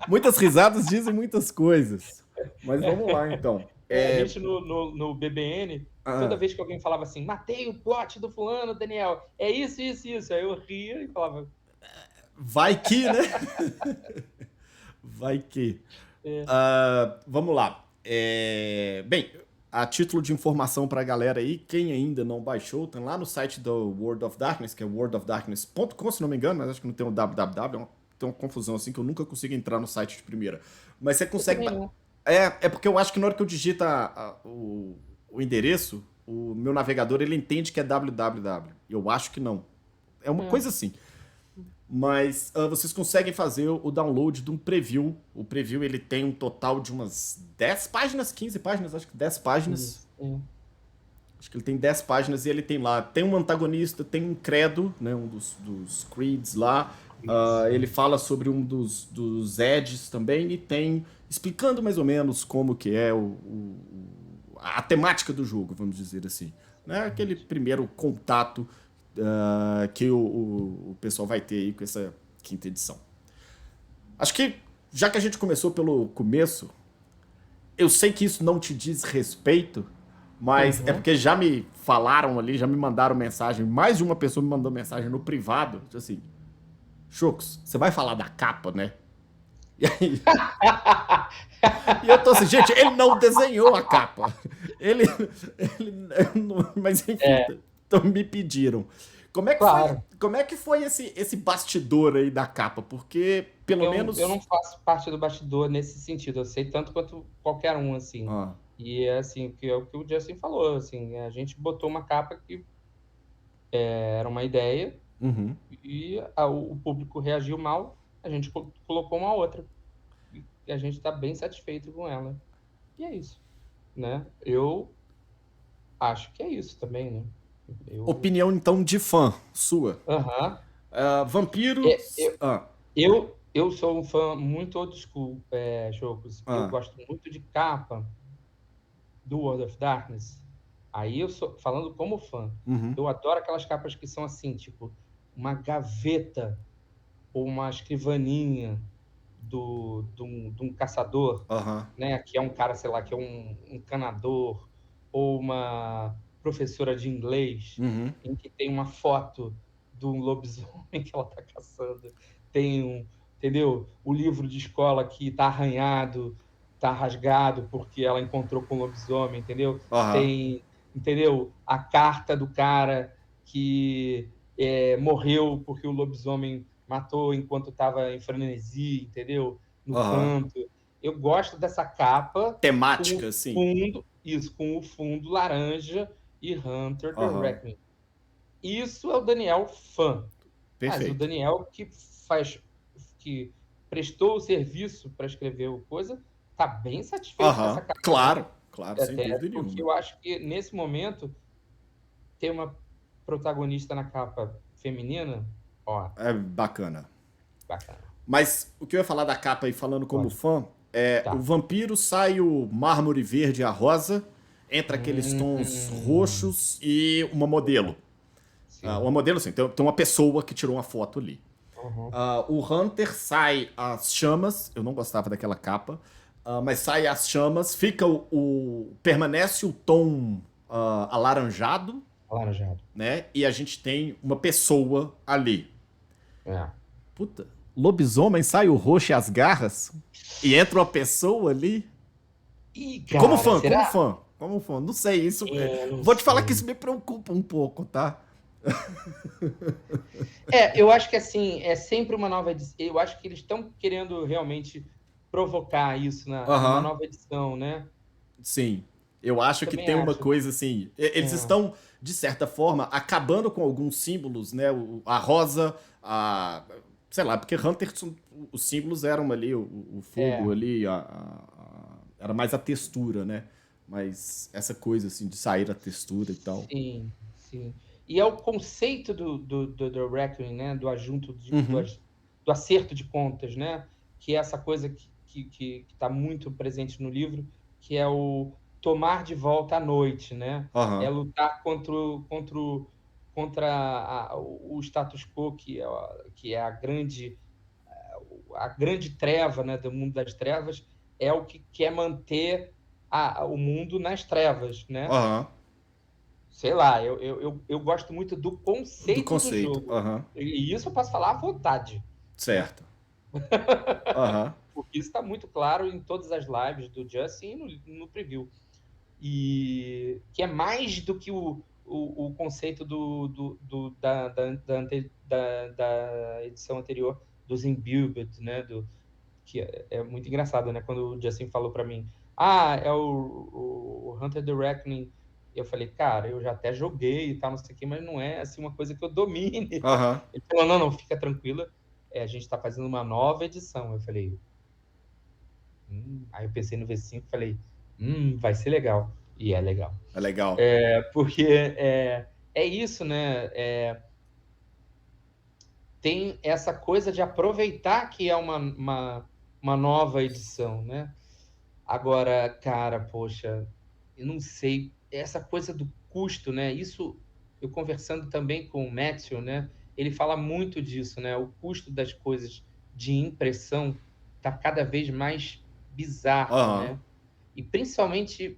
Muitas risadas dizem muitas coisas. Mas vamos lá, então. A gente no BBN, toda Ah, vez que alguém falava assim, matei o plot do fulano, Daniel, é isso, isso, isso. Aí eu ria e falava, vai que, né? Vai que. Vamos lá. Bem, a título de informação pra galera aí, quem ainda não baixou, tem lá no site do World of Darkness, que é worldofdarkness.com, se não me engano, mas acho que não tem o www, tem uma confusão assim que eu nunca consigo entrar no site de primeira. Mas você consegue. também não. É porque eu acho que na hora que eu digito o endereço, o meu navegador ele entende que é www. Eu acho que não. É uma coisa assim. Mas vocês conseguem fazer o download de um preview. O preview ele tem um total de umas 10 páginas, 15 páginas, acho que 10 páginas. Acho que ele tem 10 páginas e ele tem lá, tem um antagonista, tem um credo, né, um dos creeds lá. Ele fala sobre um dos edges também e tem explicando mais ou menos como que é a temática do jogo, vamos dizer assim. Né? Aquele primeiro contato que o pessoal vai ter aí com essa quinta edição. Acho que, já que a gente começou pelo começo, eu sei que isso não te diz respeito, mas é porque já me falaram ali, já me mandaram mensagem, mais de uma pessoa me mandou mensagem no privado, assim, Chocos, você vai falar da capa, né? E aí... e eu tô assim, gente, ele não desenhou a capa. Ele mas enfim, então me pediram. Claro. Como é que foi esse bastidor aí da capa? Porque, pelo menos... Eu não faço parte do bastidor nesse sentido. Eu sei tanto quanto qualquer um, assim. E é assim, que é o que o Justin falou, assim, a gente botou uma capa que era uma ideia e o público reagiu mal, a gente colocou uma outra. E a gente está bem satisfeito com ela. E é isso, né? Eu acho que é isso também, né? Opinião, então, de fã sua. Vampiro... Eu sou um fã muito old school, Chocos. Eu gosto muito de capa do World of Darkness. Aí eu sou falando como fã. Eu adoro aquelas capas que são assim, tipo, uma gaveta ou uma escrivaninha de um caçador, né? Que é um cara, sei lá, que é um encanador, ou uma professora de inglês, em que tem uma foto de um lobisomem que ela está caçando. Tem entendeu? O livro de escola que está arranhado, está rasgado porque ela encontrou com o lobisomem, entendeu? Tem, entendeu? A carta do cara que morreu porque o lobisomem matou enquanto estava em frenesi, entendeu? No canto. Eu gosto dessa capa temática, com assim. com o fundo laranja e Hunter the Reckoning. Isso é o Daniel fã. Perfeito. Mas o Daniel que prestou o serviço para escrever o coisa, tá bem satisfeito com essa capa. Claro, sem dúvida nenhuma. Porque eu acho que nesse momento ter uma protagonista na capa feminina, é bacana. Bacana. Mas o que eu ia falar da capa aí, falando como fã, o vampiro sai o mármore verde e a rosa, entra aqueles tons roxos e uma modelo. Uma modelo, assim, tem uma pessoa que tirou uma foto ali. O Hunter sai as chamas, eu não gostava daquela capa, mas sai as chamas, fica permanece o tom alaranjado, né? E a gente tem uma pessoa ali. Puta, lobisomem, sai o roxo e as garras e entra uma pessoa ali. Cara, como fã, não sei, isso vou te falar que isso me preocupa um pouco, tá? Eu acho que assim, é sempre uma nova edição. Eu acho que eles estão querendo realmente provocar isso numa Aham. nova edição, né? Sim. Eu acho que Também tem uma acho. coisa assim. Eles É, estão, de certa forma, acabando com alguns símbolos, né? A rosa, a. Sei lá, porque Hunter, os símbolos eram ali, o fogo é, ali, era mais a textura, né? Mas essa coisa assim de sair a textura e tal. sim, sim. E é o conceito do reckoning, né? Do ajunto, Uhum. do acerto de contas, né? Que é essa coisa que está muito presente no livro, que é o tomar de volta a noite, né? É Aham. lutar contra o status quo, que é a grande treva, né, do mundo das trevas, é o que quer manter o mundo nas trevas, né? Aham. Sei lá, eu gosto muito do Do conceito do conceito. jogo. Aham. E isso eu posso falar à vontade, né? Certo. Aham. Porque isso está muito claro em todas as lives do Justin e no preview. E que é mais do que o conceito da edição anterior, dos Imbued, né? Que é muito engraçado, né? Quando o Justin falou para mim, é o Hunter the Reckoning. Eu falei, cara, eu já até joguei e tal, não sei o quê, mas não é assim uma coisa que eu domine e tal. Aham. Ele falou, não, não, fica tranquila, a gente está fazendo uma nova edição. Eu falei, Aí eu pensei no V5 e falei, vai ser legal. E é legal. É legal. Porque é isso, né? Tem essa coisa de aproveitar que é uma nova edição, né? Agora, cara, poxa, eu não sei, essa coisa do custo, né? Isso eu conversando também com o Matthew, né? Ele fala muito disso, né? O custo das coisas de impressão tá cada vez mais bizarro, Aham. né? E principalmente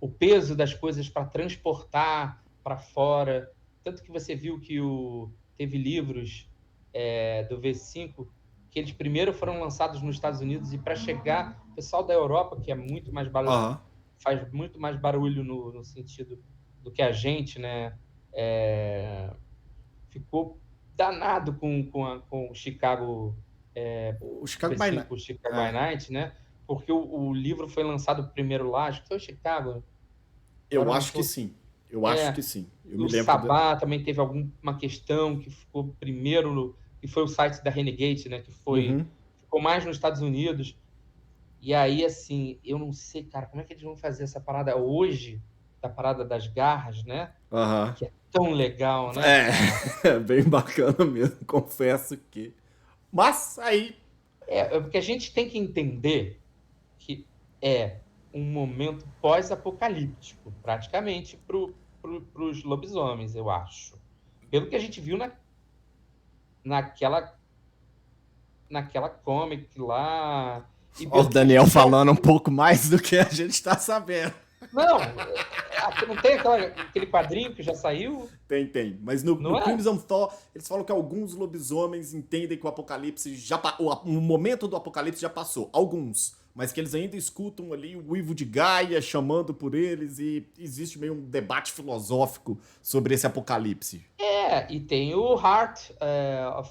o peso das coisas para transportar para fora. Tanto que você viu que teve livros do V5 que eles primeiro foram lançados nos Estados Unidos e para chegar, o pessoal da Europa, que é muito mais Aham. faz muito mais barulho no sentido do que a gente, né? É, ficou danado com o Chicago O Chicago by Night. V5, o Chicago by É. Night, né? Porque o livro foi lançado primeiro lá, acho que foi Chicago, agora Eu eu não acho que tô. sim. Eu acho que É, sim. Eu me o lembro da. Sabá também teve alguma questão que ficou primeiro que foi o site da Renegade, né? Uhum. Ficou mais nos Estados Unidos. E aí, assim, eu não sei, cara, como é que eles vão fazer essa parada hoje, da parada das garras, né? Aham. Que é tão legal, né, É, cara? é bem bacana mesmo, confesso que. Mas aí. É porque a gente tem que entender que é um momento pós-apocalíptico, praticamente, pros lobisomens, eu acho. Pelo que a gente viu naquela, naquela comic lá, e Ó, o pelo que a Daniel gente já falando um viu. pouco mais do que a gente tá sabendo. Não, não tem aquele quadrinho que já saiu, Tem, tem. Mas no não é? Crimson Thaw, eles falam que alguns lobisomens entendem que o apocalipse já. O momento do apocalipse já passou. Alguns. Mas que eles ainda escutam ali o uivo de Gaia chamando por eles e existe meio um debate filosófico sobre esse apocalipse. E tem o Heart of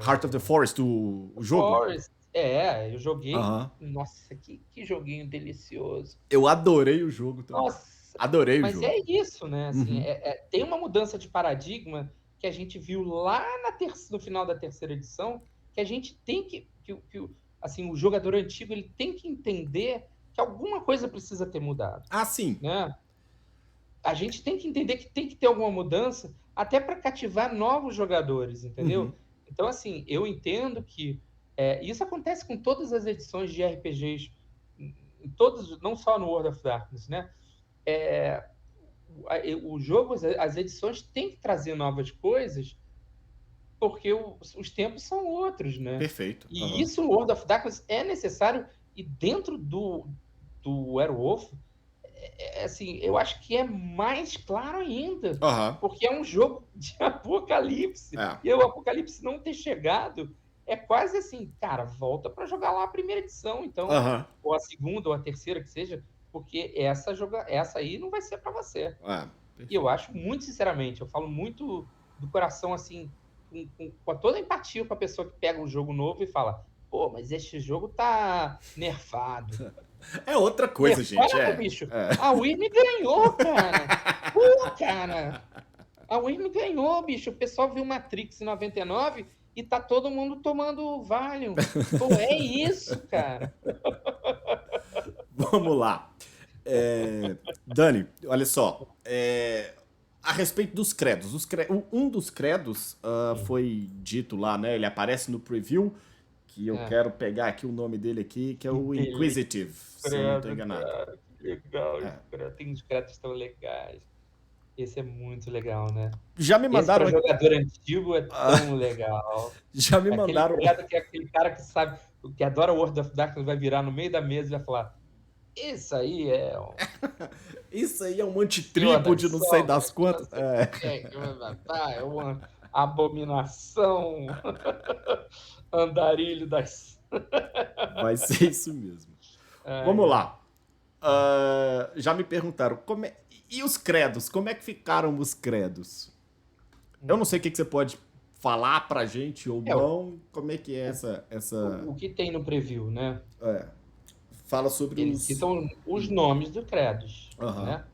Heart of the Forest, o jogo? Forest. Eu joguei. Aham. Nossa, que joguinho delicioso. Eu adorei o jogo também. Nossa, Adorei o mas jogo. é isso, né? Assim, Uhum. tem uma mudança de paradigma que a gente viu lá no final da terceira edição, que a gente tem assim, o jogador antigo ele tem que entender que alguma coisa precisa ter mudado, Ah, sim. né? A gente tem que entender que tem que ter alguma mudança até para cativar novos jogadores, Uhum. entendeu? Então, assim, eu entendo que isso acontece com todas as edições de RPGs, em todos, não só no World of Darkness, né? É, o jogo, as edições têm que trazer novas coisas, porque os tempos são outros, né? Perfeito. E Aham. isso no World of Darkness é necessário, e dentro do Werewolf, assim, eu acho que é mais claro ainda, Aham. porque é um jogo de apocalipse, É. e o apocalipse não ter chegado é quase assim, cara, volta para jogar lá a primeira edição, então, Aham. ou a segunda, ou a terceira, que seja, porque essa aí não vai ser para você. É. E eu Perfeito. acho muito sinceramente, eu falo muito do coração, assim, com toda a empatia com a pessoa que pega um jogo novo e fala, pô, mas este jogo tá nerfado. É outra coisa, gente. Nerfado, bicho. A Wii ganhou, cara. Pô, cara. A Wii ganhou, bicho. O pessoal viu Matrix em 99 e tá todo mundo tomando Valium. Pô, é isso, cara. Vamos lá. Dani, olha só. A respeito dos credos. Um dos credos foi dito lá, né? Ele aparece no preview, que eu quero pegar aqui o nome dele aqui, que é o Inquisitive, se eu não estou enganado. Cara, que legal. Tem uns credos tão legais. Esse é muito legal, né? Já me mandaram. Esse pra jogador antigo é tão legal. Já me mandaram. Aquele cara que sabe, que adora World of Darkness, vai virar no meio da mesa e vai falar: Isso aí é um. Isso aí é um antitribo de não sei das quantas. É uma abominação. Andarilho das. Vai ser isso mesmo. Vamos lá. Já me perguntaram, e os credos? Como é que ficaram os credos? Eu não sei o que você pode falar pra gente ou não. Como é que é essa... O que tem no preview, né? Fala sobre Eles citam os nomes dos credos, né?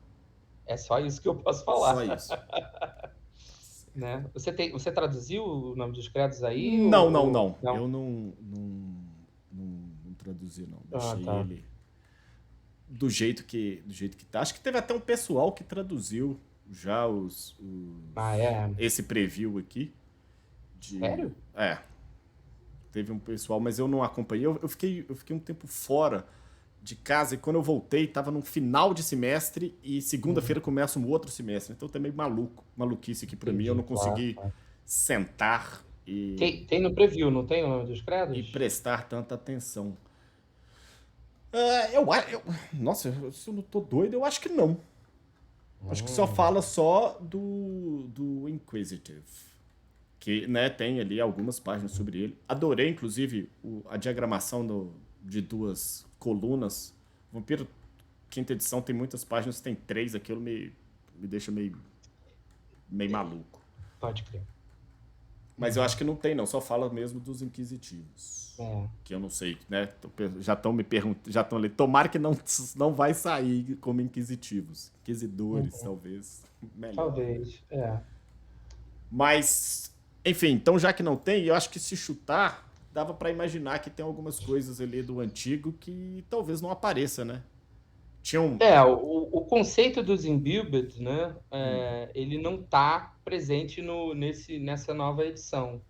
É só isso que eu posso falar. Só isso. Né? Você traduziu o nome dos credos aí? Não. Eu não traduzi, não. Deixei ele do jeito que tá. Acho que teve até um pessoal que traduziu já esse preview aqui. Sério? Teve um pessoal, mas eu não acompanhei. Eu fiquei um tempo fora de casa e quando eu voltei, tava no final de semestre e segunda-feira começa um outro semestre. Então tá meio maluquice aqui pra mim. Eu não consegui sentar e... Tem no preview, não tem o nome dos credos? E prestar tanta atenção. Nossa, se eu não tô doido, eu acho que não. Acho que só fala só do Inquisitive. Que, né, tem ali algumas páginas sobre ele. Adorei, inclusive, a diagramação de 2 colunas. Vampiro, quinta edição, tem muitas páginas, tem 3. Aquilo me deixa meio maluco. Pode crer. Mas eu acho que não tem, não. Só fala mesmo dos Inquisitivos. Que eu não sei, né? Já estão me perguntando, já estão ali. Tomara que não vai sair como Inquisitivos. Inquisidores, talvez. Melhor. Talvez, Mas, enfim, então já que não tem, eu acho que se chutar, dava pra imaginar que tem algumas coisas ali do antigo que talvez não apareça, né? O conceito dos imbued, né? Ele não está presente nessa nova edição.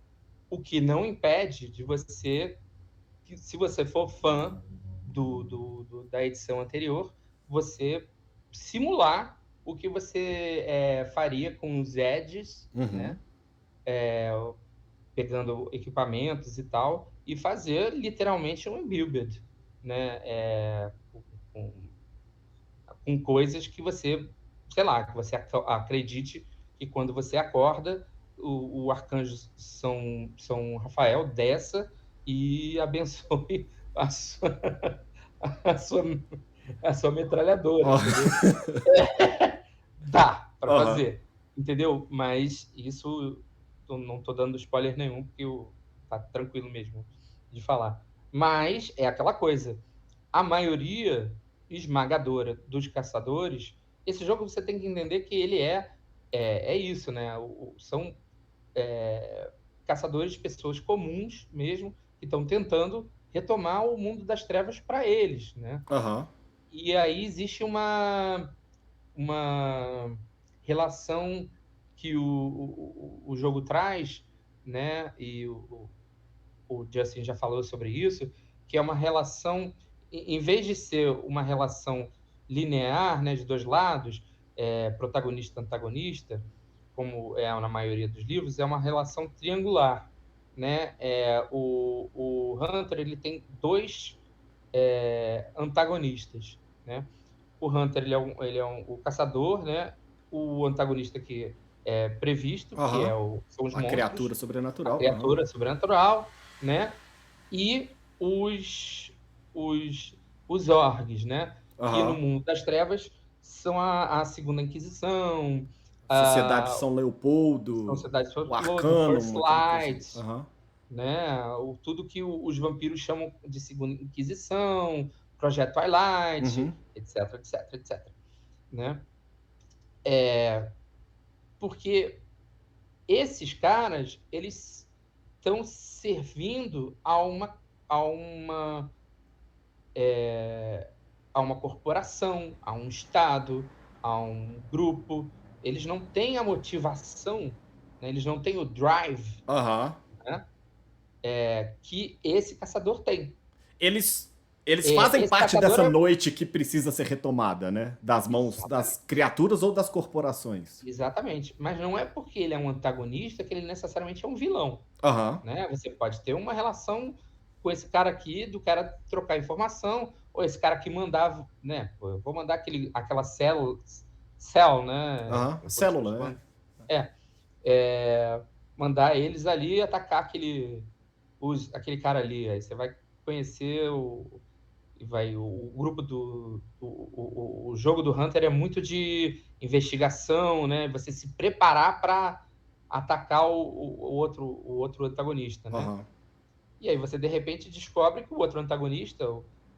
O que não impede de você, se você for fã da edição anterior, você simular o que você faria com os edges, né? Pegando equipamentos e tal, e fazer literalmente um imbued, né? Com coisas que você, sei lá, que você acredite que quando você acorda, o arcanjo São Rafael desça e abençoe a sua metralhadora. Dá para fazer, entendeu? Mas isso não estou dando spoiler nenhum, porque tá tranquilo mesmo de falar. Mas é aquela coisa, a maioria esmagadora dos caçadores, esse jogo você tem que entender que ele é isso, né? São caçadores, pessoas comuns mesmo, que estão tentando retomar o mundo das trevas para eles, né? E aí existe uma relação que o jogo traz, né? E o Justin já falou sobre isso, que é uma relação, em vez de ser uma relação linear, né, de 2 lados, protagonista-antagonista, como é na maioria dos livros, é uma relação triangular, né? O Hunter, ele tem 2 antagonistas, né? O Hunter, ele é o caçador, né? O antagonista que é previsto, que são os monstros. Criatura sobrenatural. A criatura sobrenatural, né? E os orgs, né? Que no mundo das trevas são a Segunda Inquisição, Sociedade de São Leopoldo, Sociedade de São o Arcano, First Light, né? Tudo que os vampiros chamam de Segunda Inquisição, Projeto Twilight, Uhum. etc, etc, etc, né? Porque esses caras, eles estão servindo a uma, a uma corporação, a um Estado, a um grupo. Eles não têm a motivação, né? Eles não têm o drive, Aham. né? Que esse caçador tem. Eles, eles fazem Esse parte caçador dessa é. noite que precisa ser retomada, né? Das mãos das Exatamente. criaturas ou das corporações. Exatamente. Mas não é porque ele é um antagonista que ele necessariamente é um vilão, Aham. né? Você pode ter uma relação com esse cara aqui, do cara trocar informação, ou esse cara que mandava, né? Pô, eu vou mandar aquela cell, né? Aham. Eu vou te Célula, né? mandar, é, mandar eles ali atacar aquele cara ali. Aí você vai conhecer o grupo o jogo do Hunter é muito de investigação, né? Você se preparar para atacar o outro antagonista, né? Aham. E aí você de repente descobre que o outro antagonista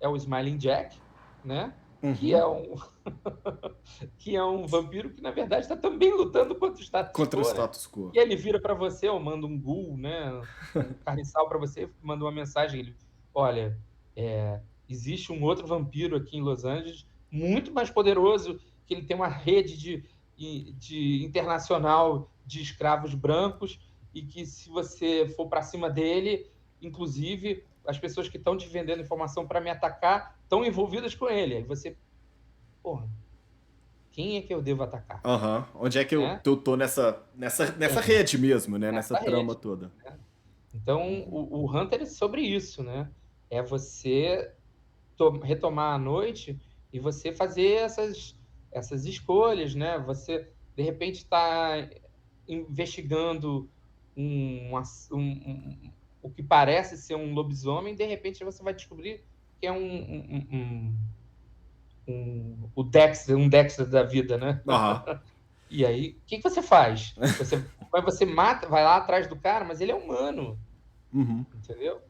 é o Smiling Jack, né? Que Uhum. é um que é um vampiro que na verdade está também lutando contra o status Contra o quo, né? status quo. E ele vira para você, ou manda um ghoul, né? Um carniçal para você, manda uma mensagem, ele, olha, existe um outro vampiro aqui em Los Angeles muito mais poderoso, que ele tem uma rede de internacional de escravos brancos e que se você for para cima dele, inclusive as pessoas que estão te vendendo informação para me atacar estão envolvidas com ele. Aí você, porra, quem é que eu devo atacar? Aham. Onde é que eu, Né? tô nessa rede mesmo, né? Nessa Nessa trama rede. toda. Né? Então, o Hunter é sobre isso, né? É você retomar a noite e você fazer essas escolhas, né? Você, de repente, está investigando o que parece ser um lobisomem, de repente você vai descobrir que é o Dexter, um Dexter da vida, né? Aham. E aí, o que você faz? Você mata, vai lá atrás do cara, mas ele é humano, Uhum. entendeu?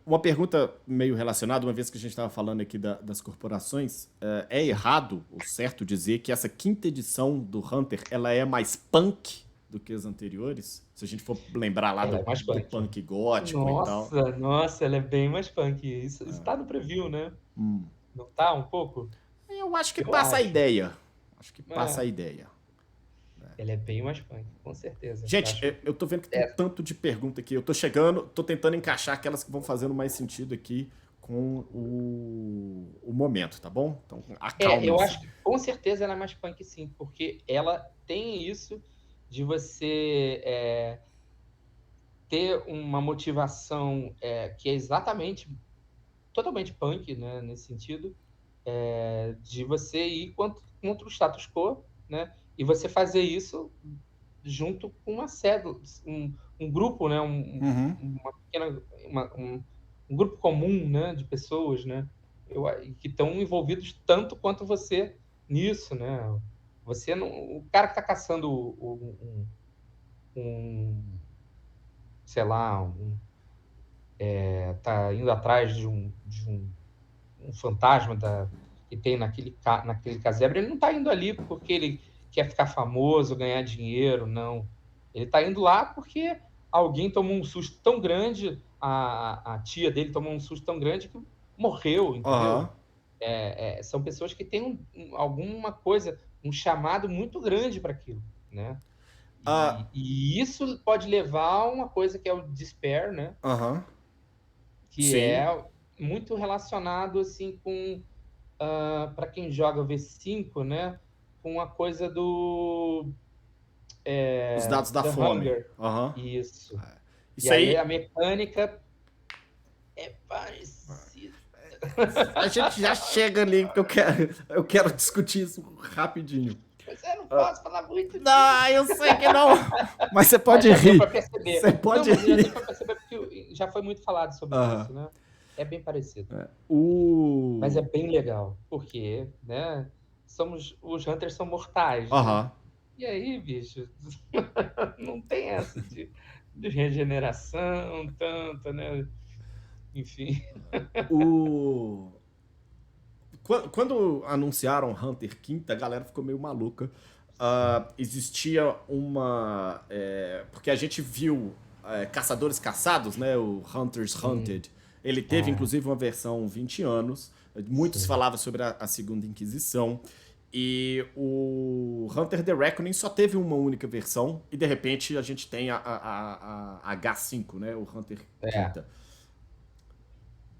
Uma pergunta meio relacionada, uma vez que a gente estava falando aqui das corporações, é errado ou certo dizer que essa quinta edição do Hunter ela é mais punk do que as anteriores? Se a gente for lembrar lá Ela do, é mais do punk. punk gótico e tal. Nossa, ela é bem mais punk. Isso tá no preview, né? Hum. Não tá um pouco? Eu acho que Eu passa a acho. ideia. Acho que passa a É, ideia. ela é bem mais punk, com certeza. Eu Gente, acho. eu tô vendo que tem É, tanto de pergunta aqui. Eu tô chegando, tô tentando encaixar aquelas que vão fazendo mais sentido aqui com o momento, tá bom? Então, eu acalmem-se. acho que com certeza ela é mais punk, sim, porque ela tem isso de você ter uma motivação que é exatamente totalmente punk, né, nesse sentido, de você ir contra o status quo, né, e você fazer isso junto com uma cédula, um grupo, né, Uhum. uma pequena, um grupo comum, né, de pessoas, né, que estão envolvidos tanto quanto você nisso, né. Você não, o cara que está caçando um, sei lá, tá indo atrás de um fantasma que tem naquele casebre, ele não está indo ali porque ele quer ficar famoso, ganhar dinheiro, não. Ele está indo lá porque alguém tomou um susto tão grande, a tia dele tomou um susto tão grande que morreu, Aham. entendeu? São pessoas que têm alguma coisa, um chamado muito grande para aquilo, né? Ah, E isso pode levar a uma coisa que é o despair, né? aham. Que Sim. é muito relacionado assim com para quem joga V5, né? Com a coisa do Os dados da The fome. Hunger. Aham. Isso. E Isso aí a aí, mecânica é parecida. a gente já chega ali, porque eu quero discutir isso rapidinho. Mas eu não posso falar muito disso. Não, eu sei que não. Mas você Mas pode já deu para rir. perceber. Você Não, pode mas já deu rir. para perceber porque já foi muito falado sobre Aham. isso, né? É bem parecido. Mas é O. bem legal, porque, né? Os Hunters são mortais, né? Aham. E aí, bicho, não tem essa de regeneração, tanta, né? Enfim. O... Quando anunciaram Hunter quinta, a galera ficou meio maluca. Existia uma... porque a gente viu Caçadores Caçados, né? O Hunters Hunted. Ele teve, inclusive, uma versão 20 anos. Muitos falavam sobre a Segunda Inquisição. E o Hunter The Reckoning só teve uma única versão. E, de repente, a gente tem a H5, né? O Hunter quinta.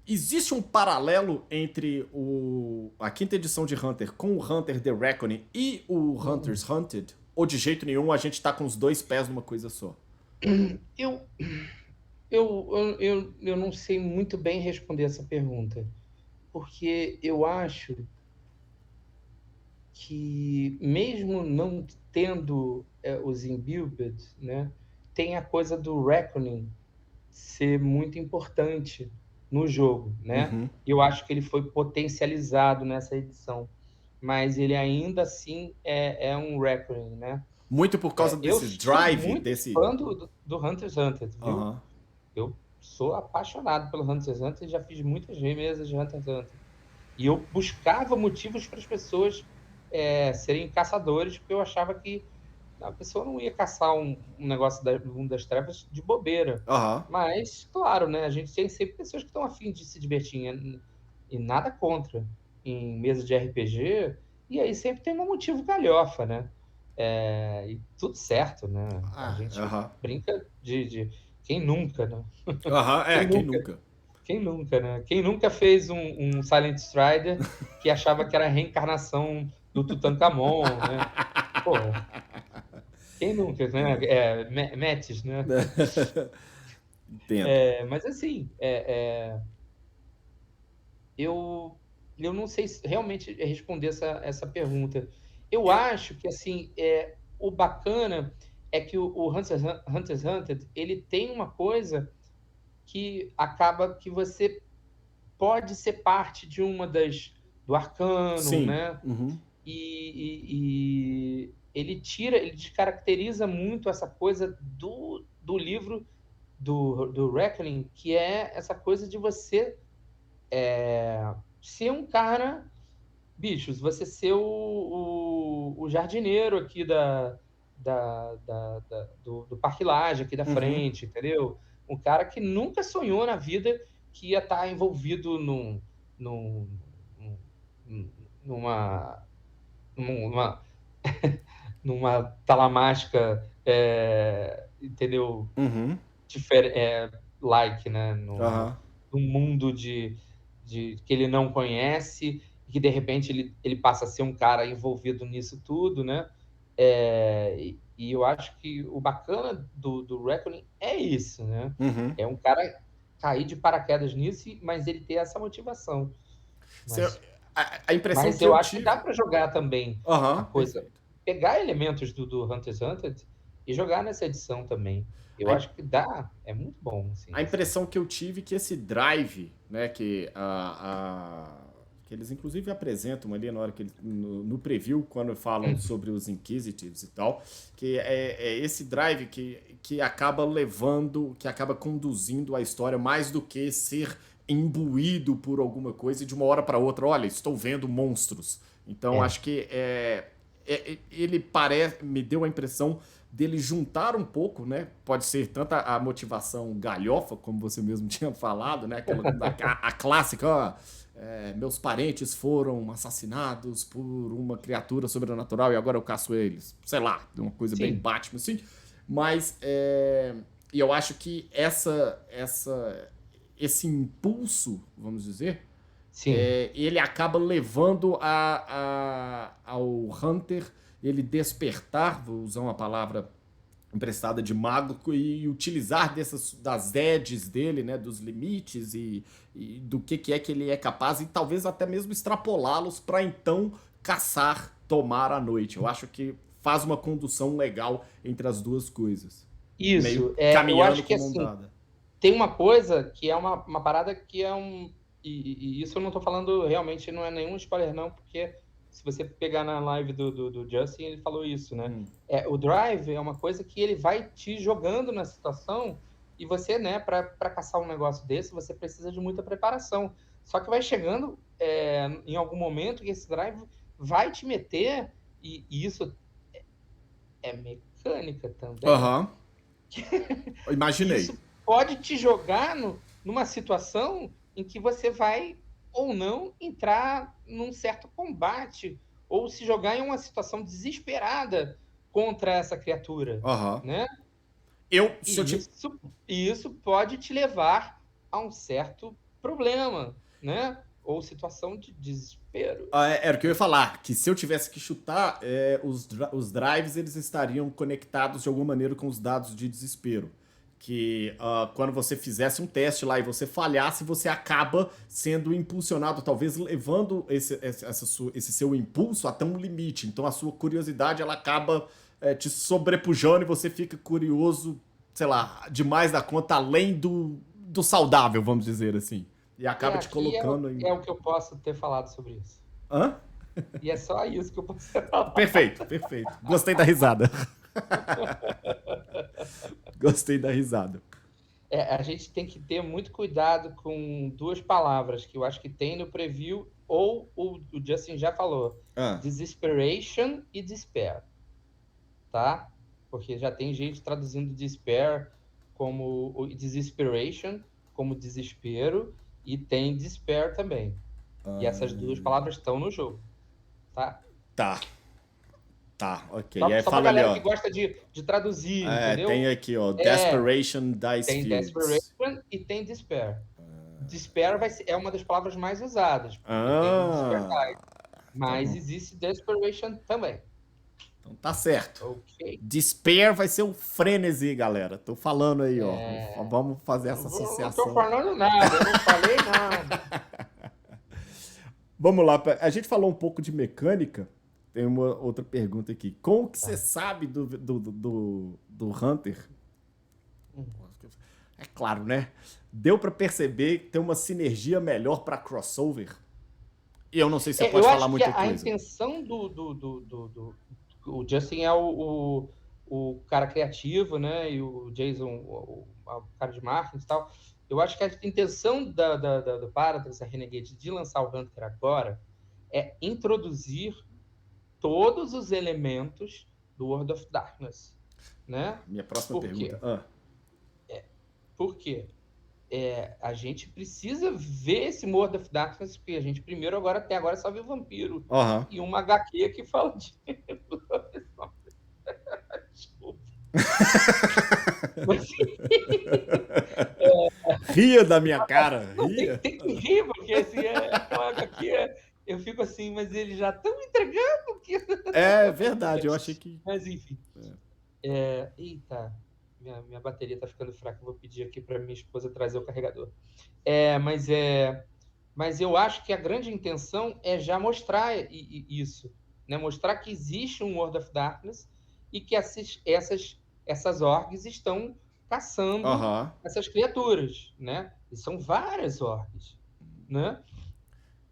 Existe um paralelo entre a quinta edição de Hunter com o Hunter The Reckoning e o Hunters Hunted? Ou de jeito nenhum a gente tá com os dois pés numa coisa só? Eu, eu não sei muito bem responder essa pergunta, porque eu acho que, mesmo não tendo os Imbued, né, tem a coisa do Reckoning ser muito importante no jogo, né? Eu acho que ele foi potencializado nessa edição, mas ele ainda assim é um Reckoning, né? Muito por causa Eu desse sou drive, muito desse... fã do Hunter x Hunter, viu? Eu sou apaixonado pelo Hunter x Hunter e já fiz muitas mesas de Hunter x Hunter. E eu buscava motivos para as pessoas serem caçadores, porque eu achava que a pessoa não ia caçar um negócio das trevas de bobeira. Mas, claro, né? A gente tem sempre pessoas que estão afim de se divertir. E nada contra em mesa de RPG. E aí sempre tem um motivo galhofa, né? E tudo certo, né? A gente brinca de... Quem nunca, né? Quem nunca? Quem nunca, né? Quem nunca fez um Silent Strider que achava que era a reencarnação do Tutankhamon, né? Porra. Quem nunca, né? Metis, né? Entendo. Mas assim, eu não sei realmente responder essa pergunta. Eu acho que assim, o bacana é que o Hunter x Hunter, ele tem uma coisa que acaba que você pode ser parte de uma do Arcanum, né? E ele descaracteriza muito essa coisa do livro do Reckoning, que é essa coisa de você ser um cara, bichos, você ser o jardineiro aqui do Parque Lage, aqui da frente, entendeu? Um cara que nunca sonhou na vida que ia estar envolvido numa numa talamágica, entendeu? Like, né? Num mundo de que ele não conhece e que de repente ele passa a ser um cara envolvido nisso tudo, né? E eu acho que o bacana do Reckoning é isso, né? É um cara cair de paraquedas nisso, mas ele ter essa motivação. A impressão mas que eu eu acho tive... que dá para jogar também a coisa. Perfeito. Pegar elementos do Hunter x Hunter e jogar nessa edição também. Eu acho que dá, é muito bom. Assim, a impressão que eu tive é que esse drive, né, que eles inclusive apresentam ali na hora que no preview, quando falam sobre os Inquisitives e tal, que é esse drive que acaba levando, que acaba conduzindo a história mais do que ser imbuído por alguma coisa e de uma hora para outra, olha, estou vendo monstros. Então acho que ele me deu a impressão dele juntar um pouco, né? Pode ser tanto a motivação galhofa, como você mesmo tinha falado, né? A clássica, ó, meus parentes foram assassinados por uma criatura sobrenatural e agora eu caço eles. Sei lá, uma coisa bem Batman, assim. Mas e eu acho que esse impulso, vamos dizer, ele acaba levando ao Hunter ele despertar, vou usar uma palavra emprestada de mago, e utilizar das edges dele, né, dos limites e do que é que ele é capaz, e talvez até mesmo extrapolá-los para então caçar, tomar a noite. Eu acho que faz uma condução legal entre as duas coisas. Isso, meio caminhando, eu acho que assim, tem uma coisa que é uma parada que é e isso eu não tô falando realmente, não é nenhum spoiler não, porque se você pegar na live do Justin, ele falou isso, né? O drive é uma coisa que ele vai te jogando na situação e você, né, para caçar um negócio desse, você precisa de muita preparação. Só que vai chegando em algum momento que esse drive vai te meter, e isso é mecânica também. Aham. Imaginei. Isso pode te jogar numa situação em que você vai ou não entrar num certo combate ou se jogar em uma situação desesperada contra essa criatura, Aham. né? Isso pode te levar a um certo problema, né? Ou situação de desespero. Era o que eu ia falar, que se eu tivesse que chutar, os drives eles estariam conectados de alguma maneira com os dados de desespero. Que quando você fizesse um teste lá e você falhasse, você acaba sendo impulsionado, talvez levando esse seu impulso até um limite. Então a sua curiosidade ela acaba te sobrepujando e você fica curioso, sei lá, demais da conta, além do saudável, vamos dizer assim. E acaba te colocando É o que eu posso ter falado sobre isso. Hã? E é só isso que eu posso ter falado. Perfeito. Gostei da risada. Gostei da risada. A gente tem que ter muito cuidado com duas palavras que eu acho que tem no preview, ou o Justin já falou. Desesperation e despair. Tá? Porque já tem gente traduzindo despair como desesperation, como desespero, e tem despair também. E essas duas palavras estão no jogo. Tá? Tá, ok. Só pra galera que gosta de traduzir, entendeu? Tem aqui, ó, Desperation Dice Tem Fields. Desperation e tem Despair. Despair é uma das palavras mais usadas. Mas existe Desperation também. Então tá certo. Okay. Despair vai ser o frenesi, galera. Tô falando aí, ó. Vamos fazer essa associação. Não tô falando nada, eu não falei nada. Vamos lá, a gente falou um pouco de mecânica. Tem uma outra pergunta aqui. Como que você sabe do Hunter? É claro, né? Deu pra perceber que tem uma sinergia melhor pra crossover? E eu não sei se você pode falar muita coisa. A intenção o Justin é o cara criativo, né? E o Jason, o cara de marketing e tal. Eu acho que a intenção do Paradox, a Renegade, de lançar o Hunter agora é introduzir todos os elementos do World of Darkness, né? Minha próxima pergunta. Por quê? A gente precisa ver esse World of Darkness, porque a gente primeiro até agora só viu vampiro. E uma HQ que fala de... Desculpa. Ria da minha cara. Tem que rir, porque assim, uma HQ... Eu fico assim, mas eles já estão entregando que... É verdade, eu achei que... Mas enfim. Eita, minha bateria tá ficando fraca. Vou pedir aqui para minha esposa trazer o carregador. Mas eu acho que a grande intenção é já mostrar isso, né? Mostrar que existe um World of Darkness e que essas orgs estão caçando essas criaturas, né? E são várias orgs, né?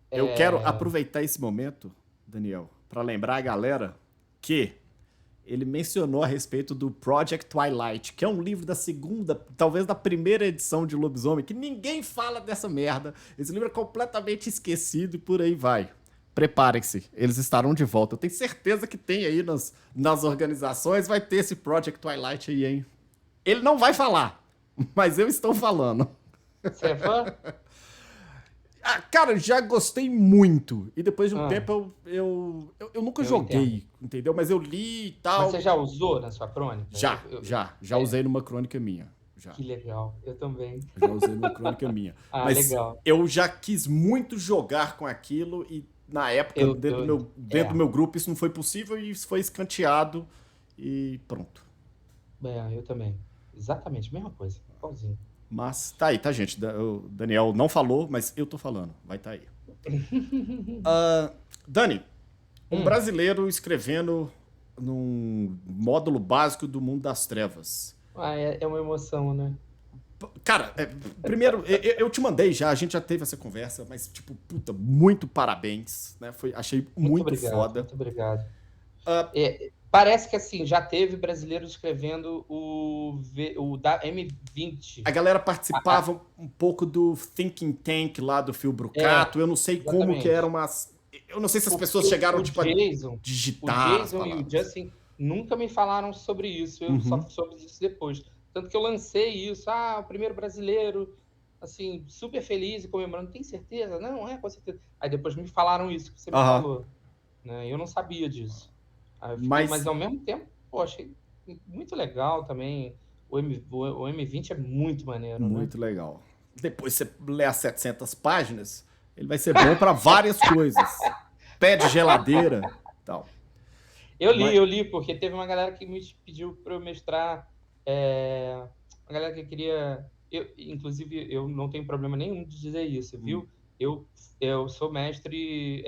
Eu quero aproveitar esse momento, Daniel, para lembrar a galera que ele mencionou a respeito do Project Twilight, que é um livro da segunda, talvez da primeira edição de Lobisomem, que ninguém fala dessa merda. Esse livro é completamente esquecido e por aí vai. Preparem-se, eles estarão de volta. Eu tenho certeza que tem aí nas organizações, vai ter esse Project Twilight aí, hein? Ele não vai falar, mas eu estou falando. Você é fã? Cara, já gostei muito. E depois de um tempo eu nunca joguei, entendeu? Mas eu li e tal. Mas você já usou na sua crônica? Já usei numa crônica minha. Já. Que legal, eu também. Já usei numa crônica minha. Mas legal. Eu já quis muito jogar com aquilo e na época, dentro do meu grupo, isso não foi possível e isso foi escanteado e pronto. Eu também. Exatamente, mesma coisa. Igualzinho. Mas tá aí, tá, gente? O Daniel não falou, mas eu tô falando. Vai tá aí. Dani, um brasileiro escrevendo num módulo básico do Mundo das Trevas. É uma emoção, né? Cara, primeiro, eu te mandei já, a gente já teve essa conversa, mas, tipo, puta, muito parabéns, né? Achei muito foda. Muito obrigado. Ah, Parece que assim, já teve brasileiros escrevendo o da M20. a galera participava um pouco do Thinking Tank lá do Phil Brucato, eu não sei como que eram Exatamente. umas... Eu não sei se as Porque pessoas chegaram, o tipo, a Jason, o digitar as Jason e o palavras. Justin nunca me falaram sobre isso, eu só Uhum. soube disso depois. Tanto que eu lancei isso, o primeiro brasileiro, assim, super feliz e comemorando. Tem certeza? Não, com certeza. Aí depois me falaram isso que você me Aham. falou, né? Eu não sabia disso. Aí eu fiquei, mas Mas ao mesmo tempo, pô, achei muito legal também. O M20 é muito maneiro, né? muito legal. Depois você lê as 700 páginas, ele vai ser bom pra várias coisas. Pé de geladeira, tal. Mas, Eu li, porque teve uma galera que me pediu para eu mestrar, uma galera que queria, inclusive, eu não tenho problema nenhum de dizer isso, viu? Eu, eu sou mestre,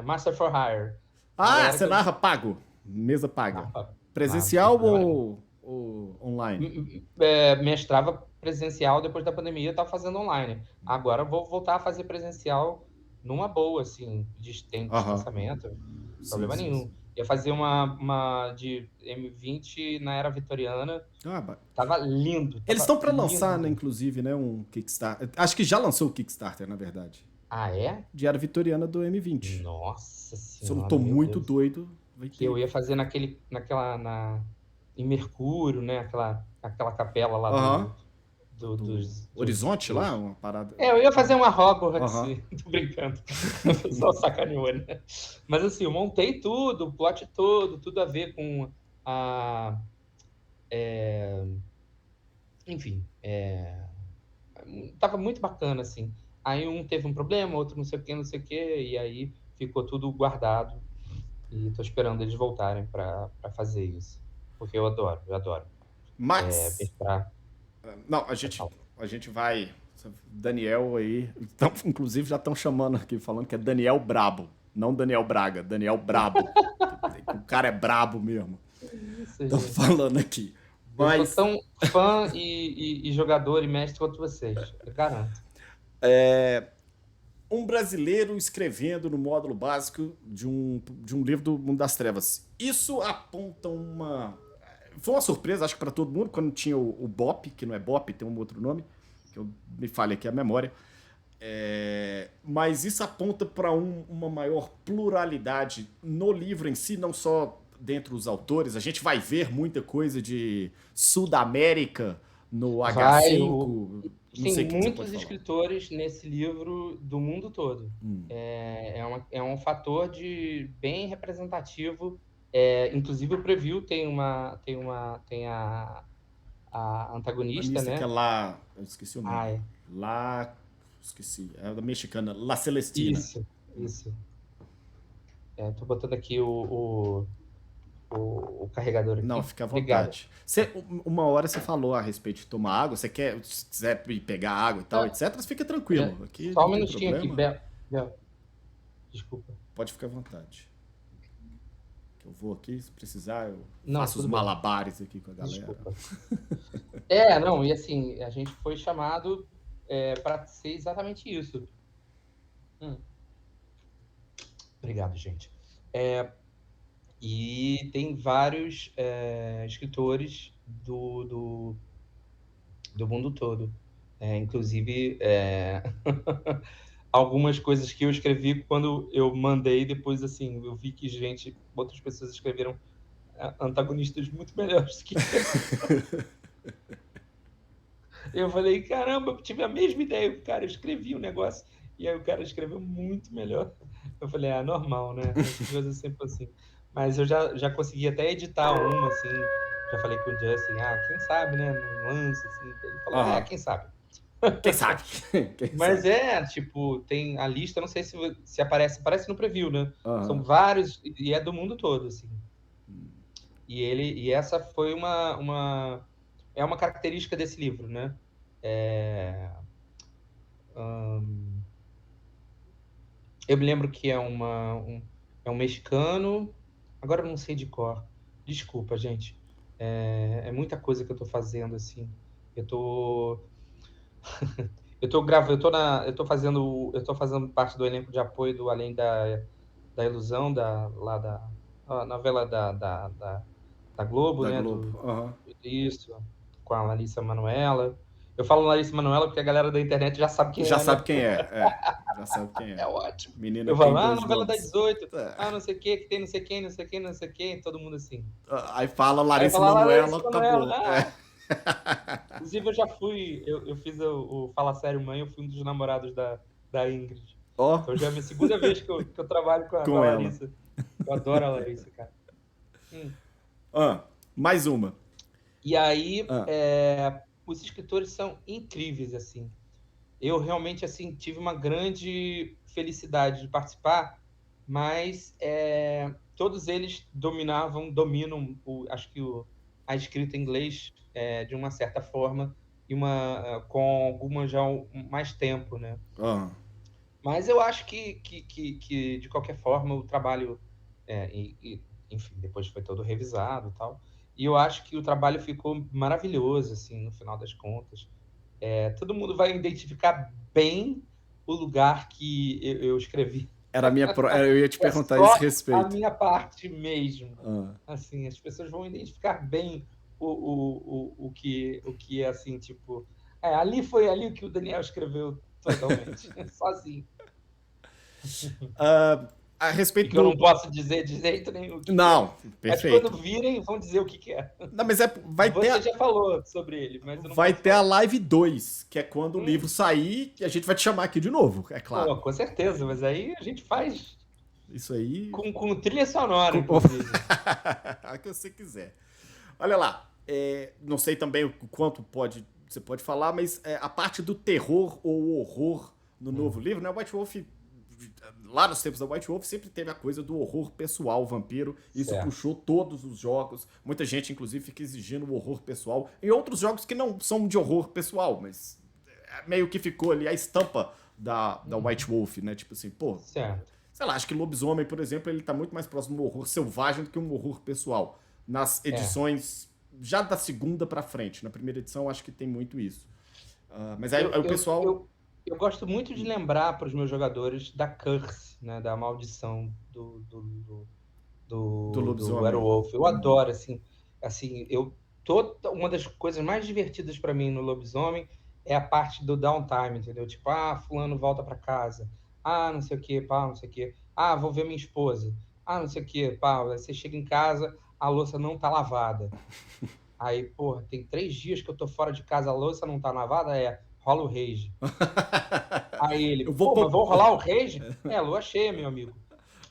Master for Hire. Uma galera você que eu narra pago, mesa paga. não tem Presencial problema nenhum. ou online? Mestrava presencial depois da pandemia, eu tava fazendo online. Agora eu vou voltar a fazer presencial numa boa, assim, tem Aham. distanciamento, Sim, problema sim, sim. nenhum. Ia fazer uma de M20 na era vitoriana, Ah, eles tava estão para lançar, né, lindo. inclusive, né, um Kickstarter. Acho que já lançou o Kickstarter, na verdade. Ah, é? De era vitoriana do M20. Nossa Se eu não tô senhora, meu muito Deus. doido, vai Que eu ter. ia fazer em Mercúrio, né? Aquela capela lá Aham. Do Horizonte lá, dos uma parada. eu ia fazer uma Hogwarts, Aham. tô brincando. O pessoal sacaneou, né? Mas assim, eu montei tudo, o plot todo, tudo a ver com a. Enfim, tava muito bacana, assim. Aí um teve um problema, outro não sei o quê, e aí ficou tudo guardado. E tô esperando eles voltarem para fazer isso. Porque eu adoro. Mas, Mestrar, não, pode falar. a gente vai. Daniel aí. Inclusive já estão chamando aqui, falando que é Daniel Brabo. Não Daniel Braga, Daniel Brabo. O cara é brabo mesmo. Isso, Estão gente. falando aqui. Eu sou Mas tão fã e jogador e mestre quanto vocês, eu garanto. um brasileiro escrevendo no módulo básico de um livro do Mundo das Trevas. Isso aponta uma. Foi uma surpresa, acho que para todo mundo, quando tinha o BOP, que não é BOP, tem um outro nome, que eu me falha aqui a memória. Mas isso aponta para uma maior pluralidade no livro em si, não só dentre os autores. A gente vai ver muita coisa de Sudamérica no Vai, H5. Não sei tem o que você pode muitos falar. escritores nesse livro do mundo todo. É um fator de bem representativo. Inclusive o preview tem a antagonista, Anista, que é né? lá. Eu esqueci o nome. Ai, Lá. Esqueci. É da mexicana. La Celestina. isso, isso. Tô botando aqui o carregador Não, aqui. fica à Obrigado. vontade. Uma hora você falou a respeito de tomar água. Se quiser ir pegar água e tal, Ah, etc., fica tranquilo. Aqui só não um tem minutinho aqui, problema. Bel, desculpa. Pode ficar à vontade. Que eu vou aqui, se precisar, eu Não, faço os tudo bem. malabares aqui com a galera. Desculpa. Não, e assim, a gente foi chamado para ser exatamente isso. Hum, obrigado, gente. E tem vários escritores do mundo todo. Inclusive, algumas coisas que eu escrevi quando eu mandei, depois, assim, eu vi que outras pessoas escreveram antagonistas muito melhores que eu falei, caramba, eu tive a mesma ideia. Cara, eu escrevi um negócio e aí o cara escreveu muito melhor. Eu falei, normal, né? As coisas sempre assim. Mas eu já consegui até editar uma, assim. Já falei com o Justin, quem sabe, né? No lance, assim. Ele falou, Aham. quem sabe. Quem sabe? Quem Mas sabe? tipo, tem a lista, não sei se aparece no preview, né? São Aham. vários, e é do mundo todo, assim. E essa foi é uma característica desse livro, né? É, eu me lembro que é um mexicano. Agora eu não sei de cor. Desculpa, gente. É muita coisa que eu tô fazendo, assim. Eu tô, eu tô gravando, eu tô fazendo parte do elenco de apoio do Além da Ilusão, lá da a novela da Globo, Da né? Globo. Aham. Isso, com a Larissa Manoela. Eu falo Larissa Manoela porque a galera da internet já sabe quem Já é, sabe né? quem é. Já sabe quem É é. ótimo. Menina Eu tem falo, dois novela das nomes. 18, É. não sei o que tem não sei quem, não sei quem, não sei quem, todo mundo assim. Aí fala Aí eu Larissa falo, Larissa Manoela, Manoela, acabou. É. inclusive, eu já fui, eu fiz o Fala Sério Mãe, eu fui um dos namorados da Ingrid. Ó, Então já é a minha segunda vez que eu trabalho com a com ela. Larissa. Eu adoro a Larissa, cara. Hum. Mais uma. E aí, Ah, os escritores são incríveis, assim. Eu realmente, assim, tive uma grande felicidade de participar, mas todos eles dominam, acho que a escrita em inglês de uma certa forma e com alguma já mais tempo, né? ah. Mas eu acho que de qualquer forma, o trabalho, enfim, depois foi todo revisado e tal, e eu acho que o trabalho ficou maravilhoso, assim, no final das contas. Todo mundo vai identificar bem o lugar que eu escrevi. Eu ia te É perguntar isso a só a respeito. minha parte mesmo. Ah. Assim, as pessoas vão identificar bem o que é assim, tipo. Ali foi ali que o Daniel escreveu totalmente, sozinho. A E respeito que eu não do. posso dizer de jeito nenhum o que é. Não, Mas quando perfeito. virem, vão dizer o que é. Não, mas vai ter, Você já falou sobre ele, mas eu não vai posso ter a falar. live 2 que é quando o livro Hum, sair, e a gente vai te chamar aqui de novo, é claro. pô, com certeza, mas aí a gente faz Isso aí. com trilha sonora, com- inclusive. A que você quiser. Olha lá, não sei também o quanto você pode falar, mas a parte do terror ou horror no novo Hum, livro, né? White Wolf, lá nos tempos da White Wolf, sempre teve a coisa do horror pessoal vampiro. Isso certo. puxou todos os jogos. Muita gente, inclusive, fica exigindo o horror pessoal. Em outros jogos que não são de horror pessoal, mas meio que ficou ali a estampa da White Uhum, Wolf, né? Tipo assim, pô, certo. sei lá, acho que Lobisomem, por exemplo, ele tá muito mais próximo do horror selvagem do que um horror pessoal. Nas É. edições já da segunda pra frente. Na primeira edição, acho que tem muito isso. Mas aí Eu, o eu, pessoal eu, eu gosto muito de lembrar para os meus jogadores da curse, né, da maldição do do lobisomem. Werewolf. Eu adoro, assim, uma das coisas mais divertidas para mim no Lobisomem é a parte do downtime, entendeu? Tipo, fulano volta para casa. Não sei o quê, pá, não sei o quê. Vou ver minha esposa. Não sei o quê, pá. Aí você chega em casa, a louça não tá lavada. Aí, porra, tem 3 dias que eu tô fora de casa, a louça não tá lavada, rola o rage. Aí eu ele, vou pô, mas comp- vou rolar o rage? Lua cheia, meu amigo.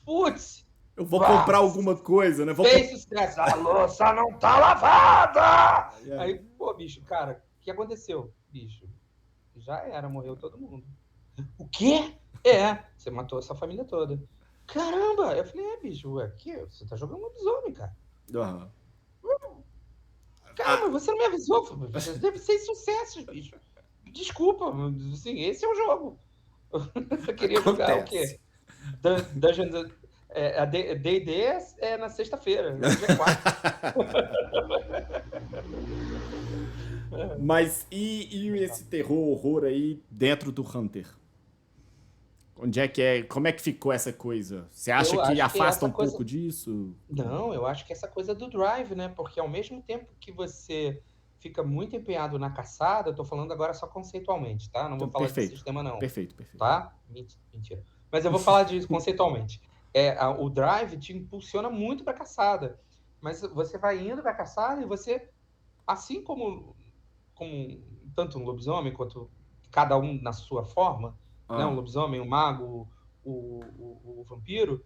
Putz, eu vou comprar vá, alguma coisa, né? fez sucesso. A louça não tá lavada! E aí? Aí, pô, bicho, cara, o que aconteceu? Bicho, já era, morreu todo mundo. O quê? Você matou essa família toda. Caramba! Eu falei, bicho, você tá jogando lobisomem, cara. Aham. Cara, Ah, mas você não me avisou. Você teve 6 sucessos, bicho. Desculpa, assim, esse é o jogo. Você queria jogar o acontece. quê? Dungeons. A D&D é na sexta-feira, hoje é quarta. Mas e esse terror, horror aí dentro do Hunter? Onde é que é? Como é que ficou essa coisa? Você acha Eu que acho que afasta essa um coisa. pouco disso? Não, eu acho que essa coisa do drive, né? Porque ao mesmo tempo que você fica muito empenhado na caçada, eu tô falando agora só conceitualmente, tá? Não Então, vou falar de perfeito. sistema, não, Perfeito, perfeito. tá? Mentira. Mas eu vou falar disso conceitualmente. O drive te impulsiona muito para caçada, mas você vai indo para caçada e você, assim como tanto um lobisomem quanto cada um na sua forma, né? Um Ah, lobisomem, um mago, o vampiro,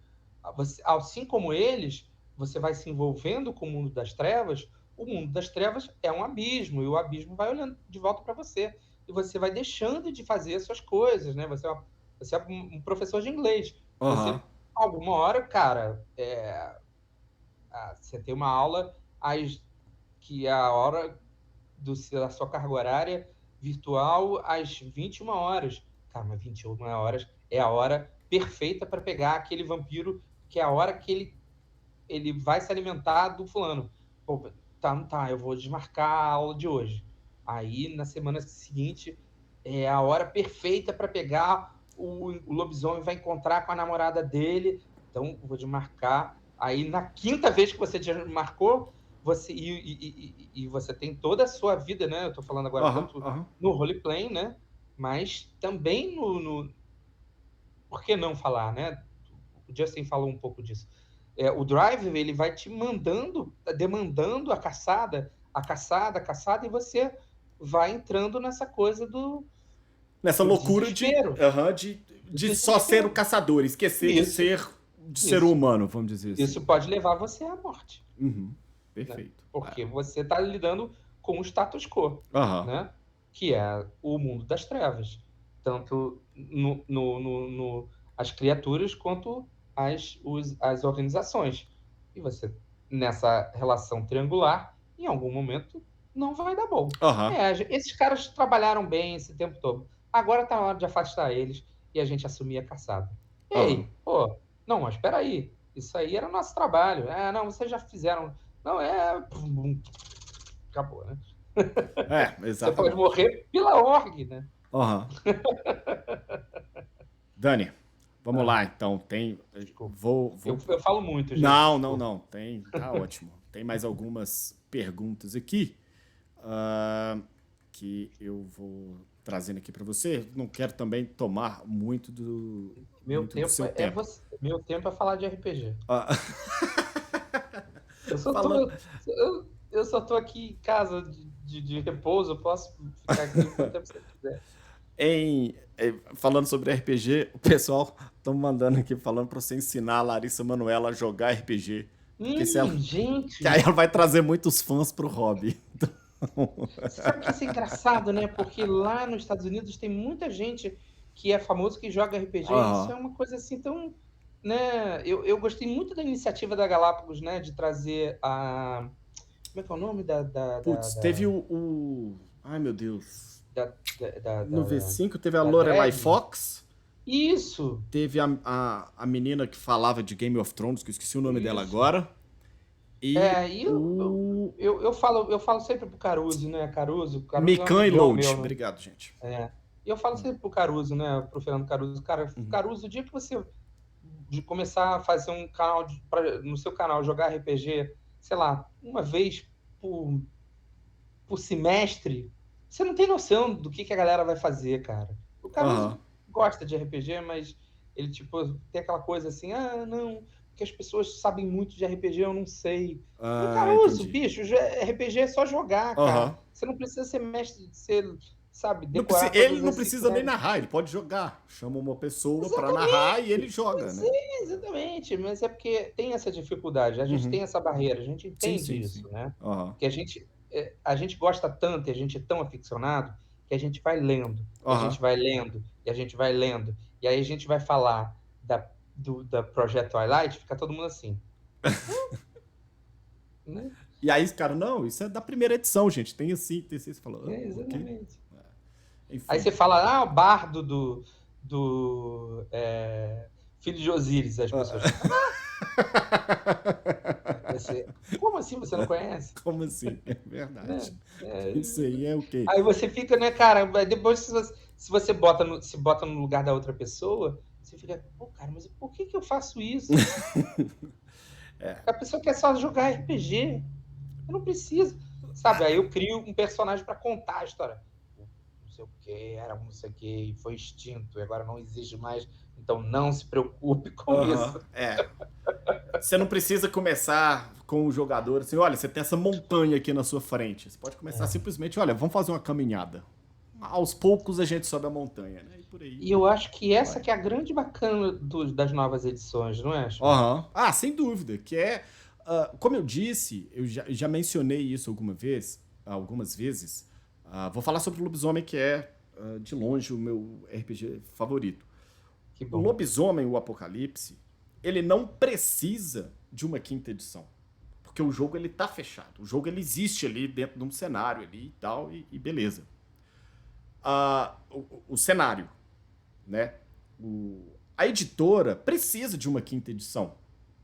assim como eles, você vai se envolvendo com o mundo das trevas. O mundo das trevas é um abismo e o abismo vai olhando de volta para você e você vai deixando de fazer as suas coisas, né? Você é um professor de inglês. aham. Você, alguma hora, cara, você tem uma aula que é a hora da sua carga horária virtual às 21 horas. Cara, mas 21 horas é a hora perfeita para pegar aquele vampiro, que é a hora que ele vai se alimentar do fulano. Pô, tá, eu vou desmarcar a aula de hoje. Aí, na semana seguinte, é a hora perfeita para pegar o lobisomem, vai encontrar com a namorada dele, então vou desmarcar. Aí, na quinta vez que você desmarcou, e você tem toda a sua vida, né? Eu tô falando agora tanto no roleplay, né? Mas também por que não falar, né? O Justin falou um pouco disso. O Drive, ele vai te demandando a caçada, e você vai entrando nessa coisa nessa do loucura desespero. De só ser o caçador, esquecer de ser humano, vamos dizer assim. Isso pode levar você à morte. Perfeito. Né? Porque você está lidando com o status quo, né? Que é o mundo das trevas. Tanto as criaturas quanto as organizações. E você, nessa relação triangular, em algum momento, não vai dar bom. Esses caras trabalharam bem esse tempo todo. Agora está na hora de afastar eles e a gente assumir a caçada. Ei, pô, não, mas espera aí. Isso aí era nosso trabalho. Não, vocês já fizeram. Não, acabou, né? Exatamente. Você pode morrer pela org, né? Dani, vamos lá, então. Eu falo muito, gente. Não. Tá ótimo. Tem mais algumas perguntas aqui que eu vou trazendo aqui para você. Não quero também tomar muito do seu tempo. Meu tempo é falar de RPG. Eu só tô aqui em casa de repouso, eu posso ficar aqui o quanto tempo você quiser. Falando sobre RPG, o pessoal tá mandando aqui falando para você ensinar a Larissa Manoela a jogar RPG. Gente! Que aí ela vai trazer muitos fãs pro hobby. Você sabe que isso é engraçado, né? Porque lá nos Estados Unidos tem muita gente que é famoso que joga RPG. Isso é uma coisa assim tão... Né? Eu gostei muito da iniciativa da Galápagos, né? De trazer a... Como é que é o nome teve Ai, meu Deus. No V5 teve a da Lorelai Drag. Fox. Isso. Teve a menina que falava de Game of Thrones, que eu esqueci o nome dela agora. Eu falo sempre pro Caruso, né? Caruso Mikan e Load. Obrigado, gente. E eu falo sempre pro Caruso, né? Pro Fernando Caruso. Cara, Caruso, o dia que você de começar a fazer um canal no seu canal jogar RPG, sei lá, uma vez por semestre, você não tem noção do que a galera vai fazer, cara. O Caruso gosta de RPG, mas ele, tipo, tem aquela coisa assim, não, porque as pessoas sabem muito de RPG, eu não sei. Caruso, bicho, RPG é só jogar, cara. Você não precisa ser mestre, sabe, decorar ele não precisa nem narrar, ele pode jogar. Chama uma pessoa para narrar e ele joga, né? Exatamente, mas é porque tem essa dificuldade, a gente tem essa barreira, a gente entende isso, né? Que a gente gosta tanto e a gente é tão aficionado que a gente vai lendo, a gente vai lendo, e a gente vai lendo, e aí a gente vai falar da Project Twilight, fica todo mundo assim. Né? E aí, cara, não, isso é da primeira edição, gente. Tem assim, você falou. Exatamente. Okay. Aí você fala, o bardo do filho de Osíris, as pessoas. Como assim você não conhece? Como assim? É verdade. Isso aí é o quê? Aí você fica, né, cara, depois se você se bota no lugar da outra pessoa, você fica, cara, mas por que eu faço isso? A pessoa quer só jogar RPG. Eu não preciso. Sabe, aí eu crio um personagem para contar a história. Não sei o que, era não sei o que, e foi extinto, e agora não existe mais. Então não se preocupe com isso. Você não precisa começar com o jogador assim, olha, você tem essa montanha aqui na sua frente. Você pode começar simplesmente, olha, vamos fazer uma caminhada. Aos poucos a gente sobe a montanha, né? E por aí. E eu acho que essa que é a grande bacana das novas edições, não é? Sem dúvida, que é... como eu disse, eu já mencionei isso algumas vezes. Vou falar sobre o Lobisomem, que é, de longe, o meu RPG favorito. O Lobisomem, o Apocalipse, ele não precisa de uma quinta edição. Porque o jogo, ele tá fechado. O jogo, ele existe ali dentro de um cenário ali e tal, e beleza. O cenário, né? A editora precisa de uma quinta edição.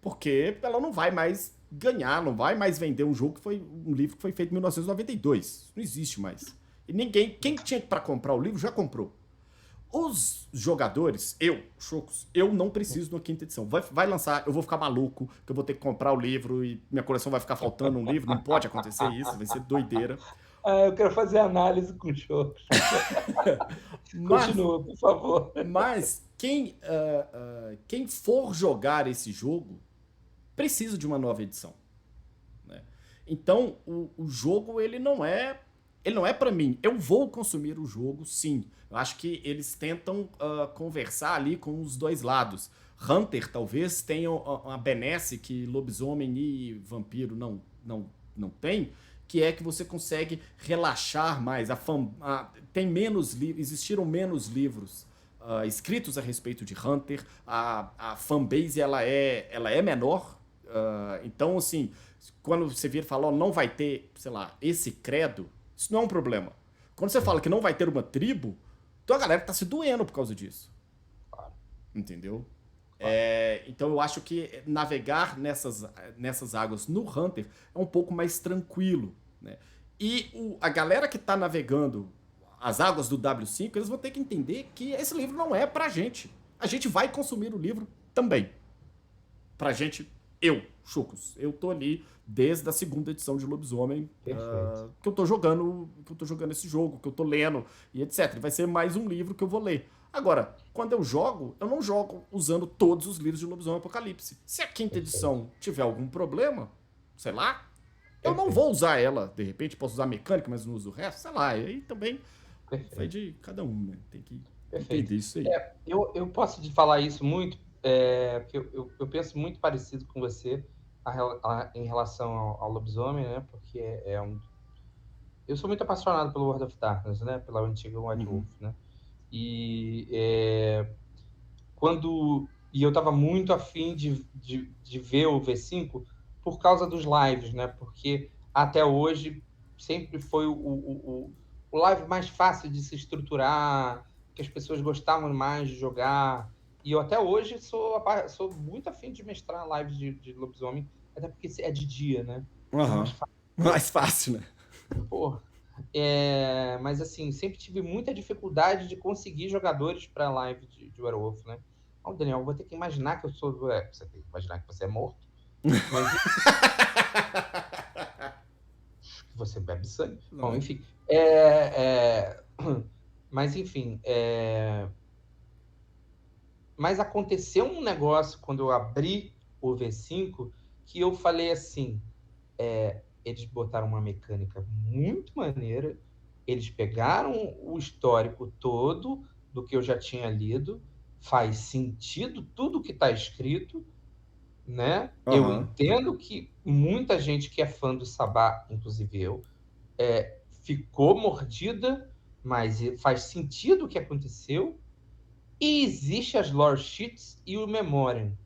Porque ela não vai mais ganhar, não vai mais vender um jogo que foi um livro que foi feito em 1992. Não existe mais. E quem tinha para comprar o livro já comprou. Os jogadores, Chocos, eu não preciso de uma quinta edição. Vai lançar, eu vou ficar maluco, que eu vou ter que comprar o livro e minha coleção vai ficar faltando um livro. Não pode acontecer isso, vai ser doideira. Eu quero fazer análise com Chocos. Continua, por favor. Mas quem for jogar esse jogo precisa de uma nova edição. Né? Então, o jogo, ele não é para mim. Eu vou consumir o jogo, sim. Eu acho que eles tentam conversar ali com os dois lados. Hunter talvez tenha uma benesse que lobisomem e vampiro não tem, que é que você consegue relaxar mais. Existiram menos livros escritos a respeito de Hunter. A fanbase ela é menor. Então, assim, quando você vir e fala, não vai ter, sei lá, esse credo, isso não é um problema. Quando você fala que não vai ter uma tribo, então a galera tá se doendo por causa disso. Claro. Entendeu? Claro. Então eu acho que navegar nessas águas no Hunter é um pouco mais tranquilo. Né? E a galera que tá navegando as águas do W5, eles vão ter que entender que esse livro não é pra gente. A gente vai consumir o livro também. Pra gente, Chocos, eu tô ali desde a segunda edição de Lobisomem, que eu tô jogando esse jogo, que eu tô lendo e etc. Vai ser mais um livro que eu vou ler. Agora, quando eu não jogo usando todos os livros de Lobisomem Apocalipse. Se a quinta edição tiver algum problema, sei lá, eu não vou usar ela. De repente, posso usar mecânica, mas não uso o resto, sei lá. E aí também vai de cada um, né? Tem que entender isso aí. Eu posso te falar isso muito, porque eu penso muito parecido com você em relação ao lobisomem, né? Porque eu sou muito apaixonado pelo World of Darkness, né? Pela antiga White Wolf, né? E eu estava muito afim de ver o V5 por causa dos lives, né? Porque até hoje sempre foi o live mais fácil de se estruturar, que as pessoas gostavam mais de jogar. E eu até hoje sou muito afim de mestrar lives de lobisomem, até porque é de dia, né? Uhum. Mais fácil, né? Porra. Mas assim, sempre tive muita dificuldade de conseguir jogadores para live de Werewolf, né? Daniel, eu vou ter que imaginar que eu sou... você tem que imaginar que você é morto. Mas... você bebe sangue. Bom, enfim. Mas, enfim... Mas aconteceu um negócio quando eu abri o V5 que eu falei assim... eles botaram uma mecânica muito maneira, eles pegaram o histórico todo do que eu já tinha lido, faz sentido tudo que está escrito, né? Uhum. Eu entendo que muita gente que é fã do Sabá, inclusive eu, ficou mordida, mas faz sentido o que aconteceu, e existe as lore sheets e o memoriam.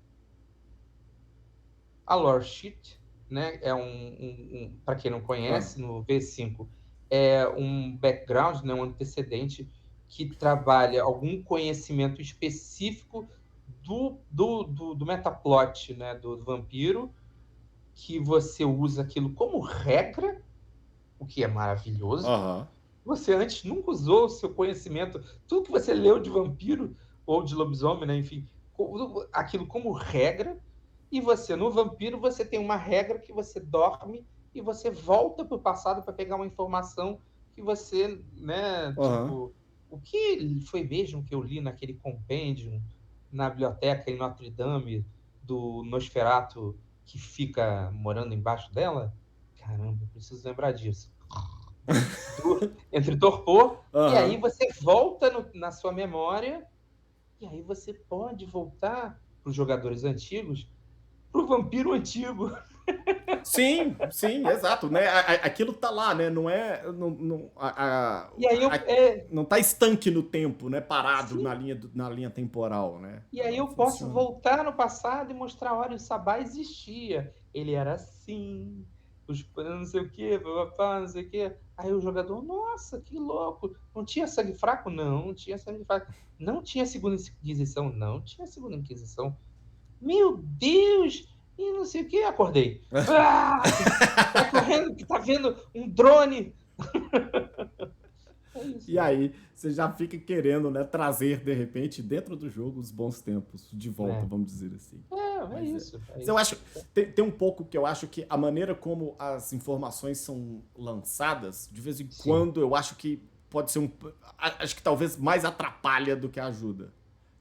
A lore sheet, né, para quem não conhece, no V5, é um background, né, um antecedente que trabalha algum conhecimento específico do metaplot, né, do vampiro, que você usa aquilo como regra, o que é maravilhoso. Uhum. Você antes nunca usou o seu conhecimento, tudo que você leu de vampiro ou de lobisomem, né, enfim, aquilo como regra. E você, no vampiro, você tem uma regra que você dorme e você volta para o passado para pegar uma informação que você, né, tipo, o que foi mesmo que eu li naquele compêndio na biblioteca em Notre Dame do Nosferatu que fica morando embaixo dela? Caramba, eu preciso lembrar disso. Entre torpor, e aí você volta na sua memória, e aí você pode voltar para os jogadores antigos, pro vampiro antigo. Sim, exato, né? Aquilo tá lá, né? Não é, e aí não tá estanque no tempo, né? Parado na linha temporal, né? E aí eu posso voltar no passado e mostrar, olha, o Sabá existia, ele era assim, os não sei o que, não sei o que. Aí o jogador, nossa, que louco, não tinha sangue fraco? Não tinha sangue fraco. Não tinha segunda Inquisição? Não tinha segunda Inquisição. Meu Deus! e não sei o que, acordei. Tá correndo, que tá vendo um drone. É isso, E aí, você já fica querendo, né, trazer, de repente, dentro do jogo, os bons tempos de volta, né? vamos dizer assim. É Mas é. isso, é Mas eu isso. acho. Tem um pouco que eu acho que a maneira como as informações são lançadas, de vez em Sim, quando, eu acho que pode ser um. Acho que talvez mais atrapalha do que ajuda.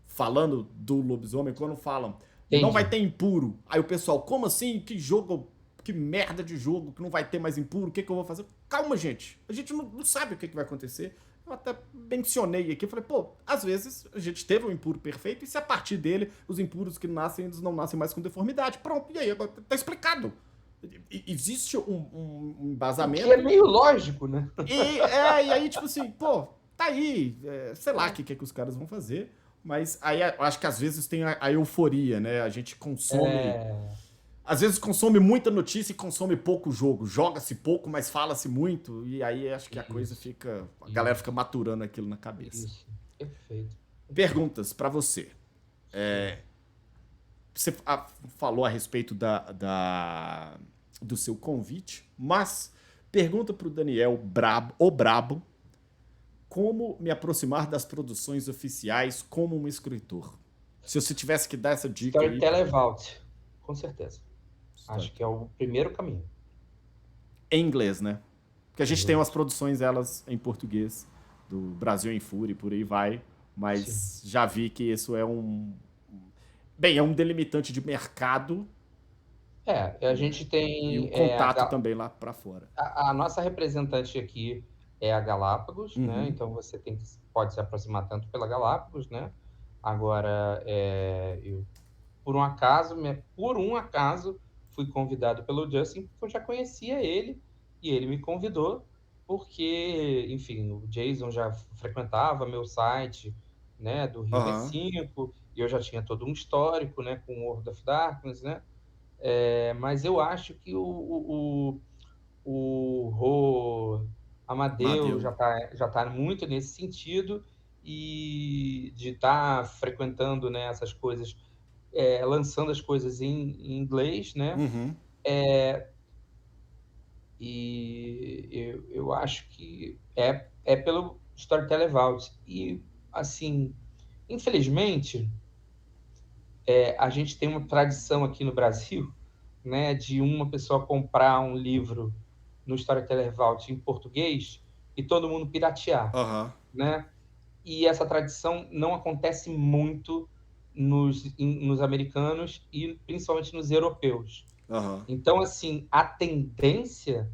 Falando do lobisomem, quando falam, não vai entendi. ter impuro. Aí o pessoal, como assim? Que jogo. Que merda de jogo que não vai ter mais impuro, o que, que eu vou fazer? Calma, gente. A gente não sabe o que, que vai acontecer. Eu até mencionei aqui, falei, pô, às vezes a gente teve um impuro perfeito e se a partir dele os impuros que nascem, eles não nascem mais com deformidade. Pronto, e aí, agora tá explicado. Existe um O que é embasamento meio lógico, né? e aí, tipo assim, pô, tá aí, sei lá o que, que os caras vão fazer, mas aí eu acho que às vezes tem a euforia, né? A gente consome É, às vezes consome muita notícia e consome pouco jogo. Joga-se pouco, mas fala-se muito. E aí acho que a coisa isso, fica. A galera fica isso, maturando aquilo na cabeça. isso. Perfeito, perfeito. Perguntas pra você. Sim. Você falou a respeito do seu convite, mas pergunta pro Daniel Brabo, o Brabo, como me aproximar das produções oficiais como um escritor. Se você tivesse que dar essa dica aí pra. Storyteller Vault, com certeza. Acho que é o primeiro caminho. Em inglês, né? Porque a Em gente tem umas inglês. produções, elas em português, do Brasil em Fúria e por aí vai, Sim. mas já vi que isso é um. Bem, é um delimitante de mercado, A né? gente E o tem contato também lá para fora. a nossa representante aqui é a Galápagos, né? Uhum. Então você pode se aproximar tanto pela Galápagos, né? Agora, eu, por um acaso, fui convidado pelo Justin, porque eu já conhecia ele e ele me convidou, porque, enfim, o Jason já frequentava meu site, né, do Rio Aham. V, e eu já tinha todo um histórico, né, com World of Darkness, né? Mas eu acho que o Rô Amadeu Madeu. já tá muito nesse sentido e de estar frequentando, né, essas coisas, lançando as coisas em inglês, né? Uhum. E eu acho que é pelo Storyteller Vault. E, assim, infelizmente, a gente tem uma tradição aqui no Brasil, né, de uma pessoa comprar um livro no Storyteller Vault em português e todo mundo piratear, Aham. né? E essa tradição não acontece muito nos americanos e principalmente nos europeus. Aham. Então, assim, a tendência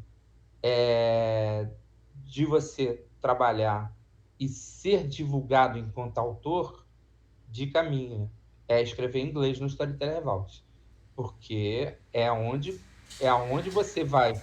de você trabalhar e ser divulgado enquanto autor, dica minha, é escrever em inglês no Storyteller Vault, porque é onde você vai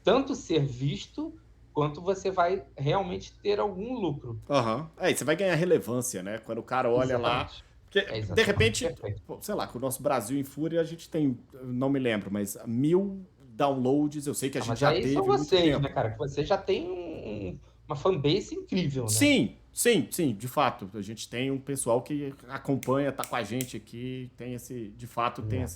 tanto ser visto quanto você vai realmente ter algum lucro. Aham. É, e você vai ganhar relevância, né? Quando o cara olha lá. Exatamente. Porque, É de exatamente repente, perfeito. pô, sei lá, com o nosso Brasil em Fúria, a gente tem, eu não me lembro, mas 1.000 downloads, eu sei que a gente Mas já aí são teve muito vocês, né, tempo. cara? Que você já tem uma fanbase incrível, né? Sim, sim, sim, de fato. A gente tem um pessoal que acompanha, tá com a gente aqui, tem esse, de fato, tem É.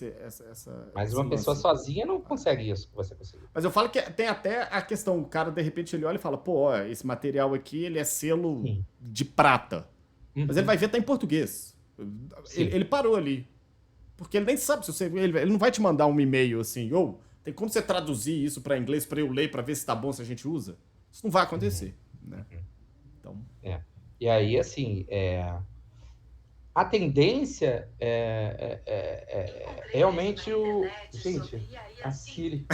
Mas esse uma pessoa lance. sozinha não consegue isso que você conseguiu. Mas eu falo que tem até a questão, o cara de repente ele olha e fala, pô, ó, esse material aqui, ele é selo Sim. de prata. Mas ele vai Uhum. ver, tá em português. Sim. Ele parou ali. Porque ele nem sabe se você. Ele não vai te mandar um e-mail assim, ou tem como você traduzir isso para inglês para eu ler, para ver se tá bom, se a gente usa? Isso não vai Uhum. acontecer, né? Uhum. Então. É. E aí, assim, a tendência é realmente o. Gente, a Siri.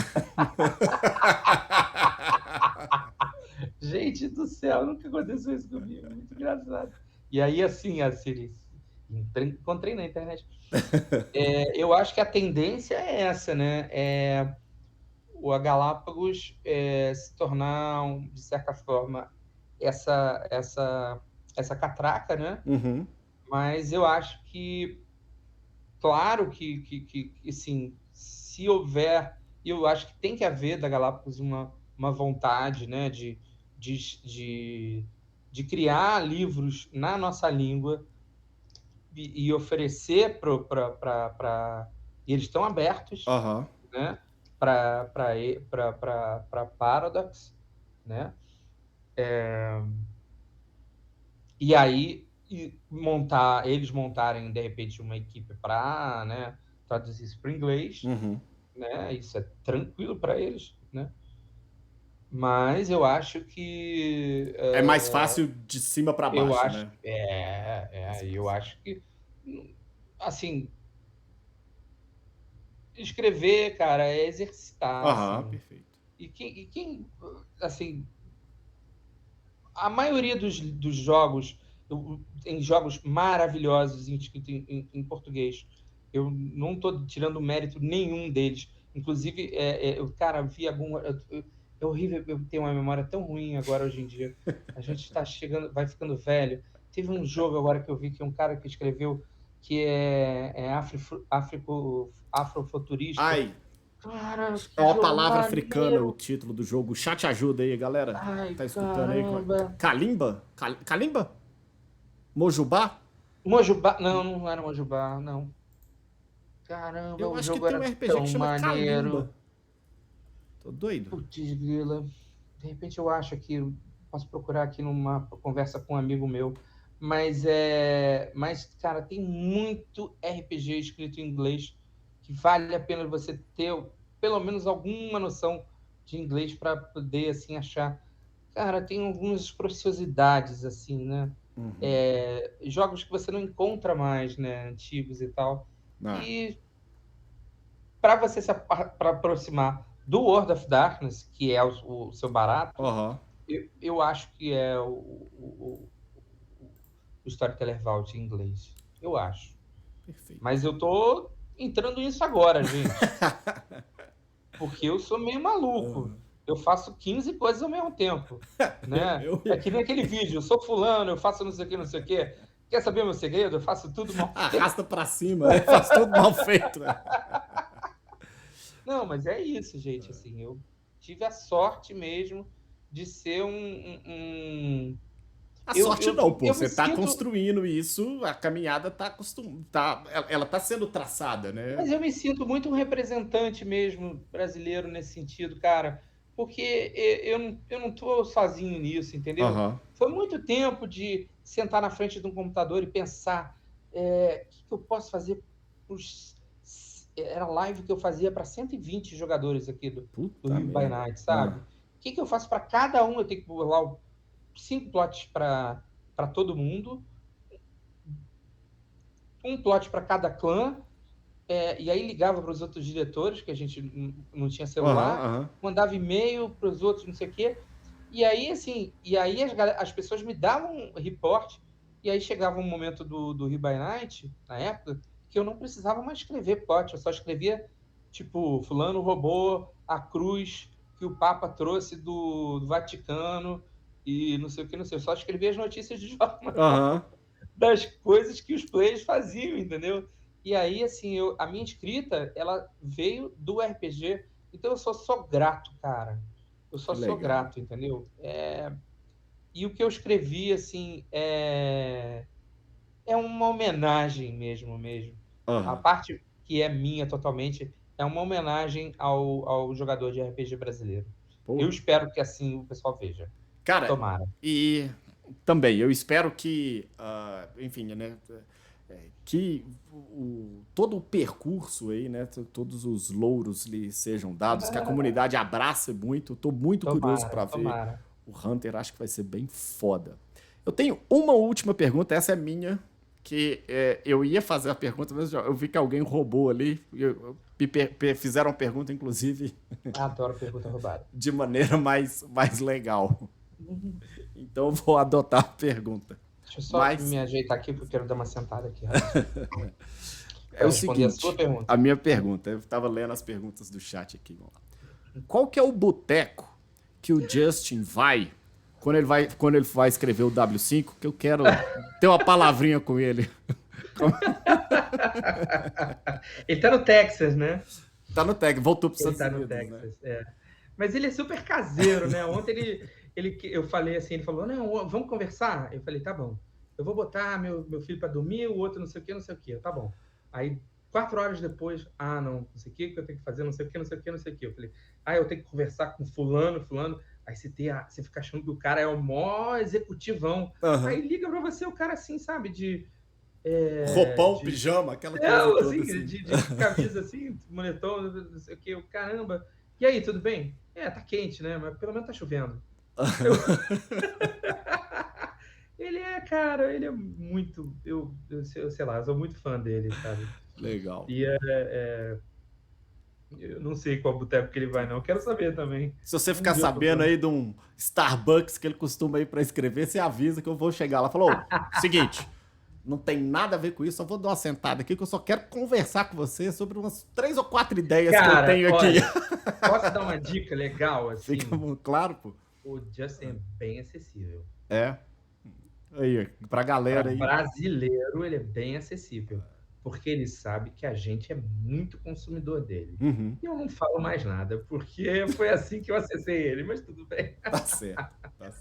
Gente do céu, nunca aconteceu isso comigo. Muito engraçado. E aí, assim, a Siri. Encontrei na internet. Eu acho que a tendência é essa, né? A Galápagos se tornar, de certa forma, essa catraca, né? Uhum. Mas eu acho que, claro que sim, se houver, e eu acho que tem que haver da Galápagos uma vontade, né, de, de, de criar livros na nossa língua e oferecer E eles estão abertos, Aham. né, para Paradox, né? E aí eles montarem de repente uma equipe para, né, traduzir isso para inglês, Uhum. né? Isso é tranquilo para eles, né? Mas eu acho que É mais fácil de cima pra eu baixo, acho né? Mais eu fácil. acho que assim, escrever, cara, é exercitar, Aham, assim. perfeito. E quem assim, a maioria dos jogos, em jogos maravilhosos escritos em português, eu não estou tirando mérito nenhum deles. Inclusive, eu, cara, vi algum. É horrível, eu tenho uma memória tão ruim agora hoje em dia. A gente está chegando, vai ficando velho. Teve um jogo agora que eu vi que um cara que escreveu que é afrofuturista. Ai, Cara, é que uma jogo palavra africana o maneiro! título do jogo. Chat ajuda aí, galera. Ai, Tá escutando aí? caramba! Kalimba? Kalimba? Mojubá? Mojubá. Não, não era Mojubá, não. Caramba, Eu o acho que jogo tem um era RPG que tão chama maneiro. Kalimba. Tô doido? Putz, grila. De repente eu acho aqui, posso procurar aqui numa conversa com um amigo meu. Mas, cara, tem muito RPG escrito em inglês que vale a pena você ter pelo menos alguma noção de inglês para poder, assim, achar. Cara, tem algumas preciosidades, assim, né? Uhum. Jogos que você não encontra mais, né? Antigos e tal. Ah, E para você pra aproximar do World of Darkness, que é o seu barato, aham. eu acho que é o Storyteller Vault em inglês. Eu acho. Perfeito. Mas eu tô entrando nisso agora, gente. Porque eu sou meio maluco. Eu faço 15 coisas ao mesmo tempo, né? Eu, É que nem aquele vídeo, eu sou fulano, eu faço não sei o que, não sei o que. Quer saber meu segredo? Eu faço tudo mal feito. arrasta pra cima, né? Faz tudo mal feito, né? Não, mas é isso, gente. Assim, eu tive a sorte mesmo de ser A sorte não, pô. eu me Você tá sinto, construindo isso, a caminhada ela tá sendo traçada, né? mas eu me sinto muito um representante mesmo brasileiro nesse sentido, cara, porque eu não estou sozinho nisso, entendeu? Aham. Foi muito tempo de sentar na frente de um computador e pensar o que eu posso fazer pros... Era live que eu fazia para 120 jogadores aqui do Puta Rio by merda. Night, Ah. sabe? O que eu faço para cada um? Eu tenho que bolar 5 plots para todo mundo, um plot para cada clã, e aí ligava para os outros diretores, que a gente não tinha Aham, celular, aham. mandava e-mail para os outros, não sei o quê. E aí, assim, as pessoas me davam um report, e aí chegava um momento do Rio by Night, na época, que eu não precisava mais escrever plot, eu só escrevia, tipo, fulano roubou a cruz que o Papa trouxe do Vaticano, e não sei o que, não sei. Eu só escrevia as notícias de Aham. jornal das coisas que os players faziam, entendeu? E aí, assim, a minha escrita, ela veio do RPG. Então, eu só grato, cara. Eu só Que sou legal. grato, entendeu? E o que eu escrevi, assim, é uma homenagem mesmo. A Aham. parte que é minha totalmente é uma homenagem ao jogador de RPG brasileiro. Eu Pô. espero que assim o pessoal veja. Cara, Tomara. e também, eu espero que, enfim, né, que todo o percurso aí, né, todos os louros lhe sejam dados, que a comunidade abrace muito. Eu tô muito curioso Tomara, pra ver tomara. o Hunter, acho que vai ser bem foda. Eu tenho uma última pergunta, essa é minha, que eu ia fazer a pergunta, mas eu vi que alguém roubou ali, fizeram a pergunta, inclusive, Adoro pergunta roubada. de maneira mais legal. Então eu vou adotar a pergunta. Deixa eu só Mas me ajeitar aqui, porque eu quero dar uma sentada aqui, rapidinho. é Para o responder a sua seguinte, pergunta. a minha pergunta, eu estava lendo as perguntas do chat aqui. Vamos lá. Qual que é o boteco que o Justin vai quando ele vai escrever o W5, que eu quero ter uma palavrinha com ele. Ele tá no Texas, né? Tá no tag, voltou para os Ele Estados tá no Unidos, né? Texas, Mas ele é super caseiro, né? Ontem eu falei assim, ele falou, não, vamos conversar? Eu falei, tá bom. Eu vou botar meu filho para dormir, o outro não sei o que, não sei o que. Tá bom. Aí 4 horas depois, não sei o que eu tenho que fazer, não sei o que, não sei o que, não sei o que. Eu falei, eu tenho que conversar com fulano. Aí você fica achando que o cara é o maior executivão. Aí liga pra você o cara assim, sabe, roupão, pijama, aquela coisa toda assim. De camisa assim, moletom, não sei o que, caramba. E aí, tudo bem? Tá quente, né? Mas pelo menos tá chovendo. Cara, ele é muito. Eu sei lá, eu sou muito fã dele, sabe? Legal. E eu não sei qual boteco que ele vai, não. Eu quero saber também. Se você ficar sabendo aí de um Starbucks que ele costuma ir para escrever, você avisa que eu vou chegar lá. Falou, seguinte, não tem nada a ver com isso, só vou dar uma sentada aqui que eu só quero conversar com você sobre umas 3 ou 4 ideias que eu tenho aqui. Olha, posso dar uma dica legal, assim? Fica claro, pô. O Justin é bem acessível. Aí, pra galera aí. Brasileiro, ele é bem acessível. Porque ele sabe que a gente é muito consumidor dele. E eu não falo mais nada, porque foi assim que eu acessei ele, mas tudo bem. Tá certo.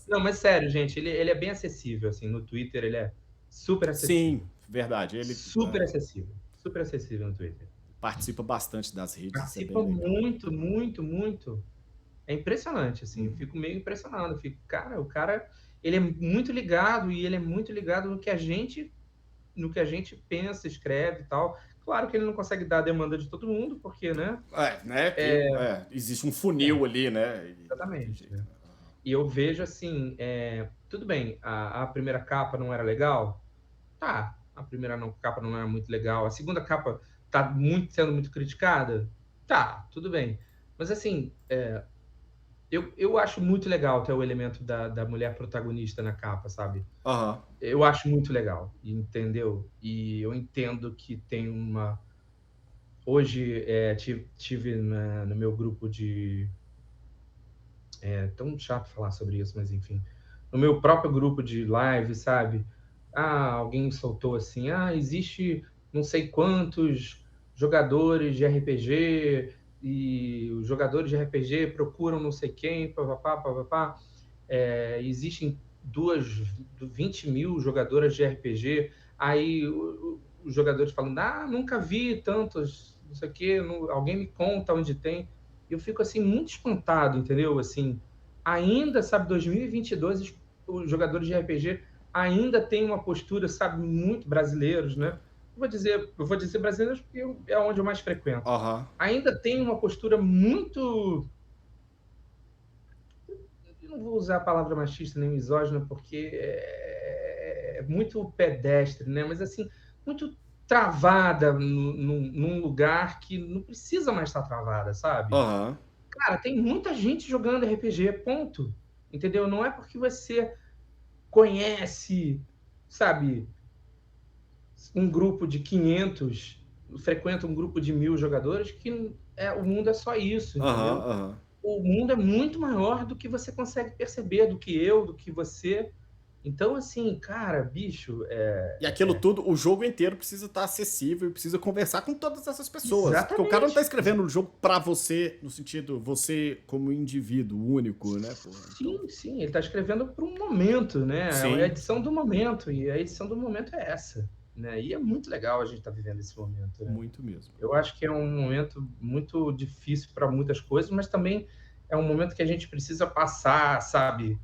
Não, mas sério, gente, ele é bem acessível, assim, no Twitter ele é super acessível. Sim, verdade. Ele super acessível no Twitter. Participa bastante das redes. Participa muito, muito, muito. É impressionante, assim, eu fico meio impressionado. Cara, o cara, ele é muito ligado e ele é muito ligado no que a gente pensa, escreve e tal. Claro que ele não consegue dar a demanda de todo mundo, porque, né? Existe um funil ali, né? Exatamente. E eu vejo assim, tudo bem, a primeira capa não era legal? Tá, a primeira capa não era muito legal. A segunda capa tá sendo muito criticada? Tá, tudo bem. Mas assim, eu acho muito legal ter o elemento da mulher protagonista na capa, sabe? Eu acho muito legal, entendeu? E eu entendo que tem uma... Hoje, tive no meu grupo de... É tão chato falar sobre isso, mas enfim. No meu próprio grupo de live, sabe? Alguém soltou assim, existe não sei quantos jogadores de RPG e os jogadores de RPG procuram não sei quem, papapá. Existem 20 mil jogadoras de RPG, aí os jogadores falam, nunca vi tantos, não sei o quê, alguém me conta onde tem. Eu fico assim muito espantado, entendeu? Assim, ainda, sabe, 2022, os jogadores de RPG ainda têm uma postura, sabe, muito brasileiros, né? Eu vou dizer brasileiros porque é onde eu mais frequento. Ainda tem uma postura muito... Eu não vou usar a palavra machista nem misógina porque é muito pedestre, né? Mas assim, muito travada num lugar que não precisa mais estar travada, sabe? Cara, tem muita gente jogando RPG, ponto. Entendeu? Não é porque você conhece, sabe, um grupo de 500, frequenta um grupo de 1000 jogadores, que o mundo é só isso, entendeu? O mundo é muito maior do que você consegue perceber, do que eu, do que você. Então, assim, cara, bicho... E aquilo tudo, o jogo inteiro precisa estar acessível e precisa conversar com todas essas pessoas. Exatamente. Porque o cara não está escrevendo o jogo para você, no sentido, você como indivíduo único, né? Sim, ele está escrevendo para um momento, né? Sim. É a edição do momento, e a edição do momento é essa. Né? E é muito legal a gente estar vivendo esse momento. Né? Muito mesmo. Eu acho que é um momento muito difícil para muitas coisas, mas também é um momento que a gente precisa passar, sabe?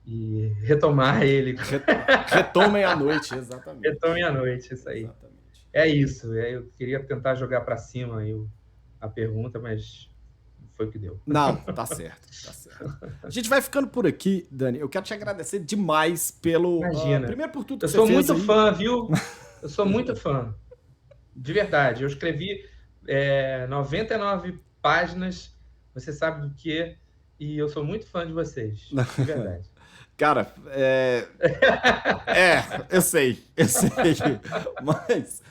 E retomar ele. Retomem a noite, exatamente. Retomem a noite, isso aí. Exatamente. É isso. Eu queria tentar jogar para cima aí a pergunta, mas foi o que deu. Não, tá certo. A gente vai ficando por aqui, Dani. Eu quero te agradecer demais pelo... Imagina. Primeiro por tudo que você fez. Eu sou muito aí. fã, viu? Eu sou muito fã. De verdade. Eu escrevi 99 páginas, você sabe do que, e eu sou muito fã de vocês. De verdade. Cara, eu sei. Mas,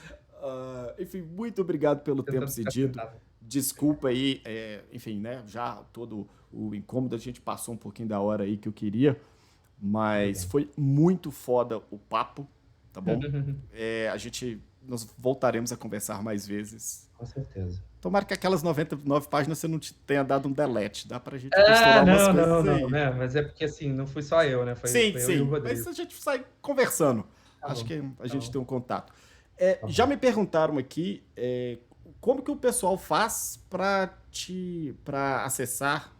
enfim, muito obrigado pelo tempo cedido. Desculpa aí, enfim, né? Já todo o incômodo, a gente passou um pouquinho da hora aí que eu queria, mas foi muito foda o papo, tá bom? Nós voltaremos a conversar mais vezes. Com certeza. Tomara que aquelas 99 páginas você não tenha dado um delete. Dá pra gente costurar umas coisas aí. Não, né? Mas é porque, assim, não fui só eu, né? Foi eu e o Rodrigo. Mas a gente sai conversando. Acho que a gente tem um contato. Tá Já bom. me perguntaram aqui como que o pessoal faz para acessar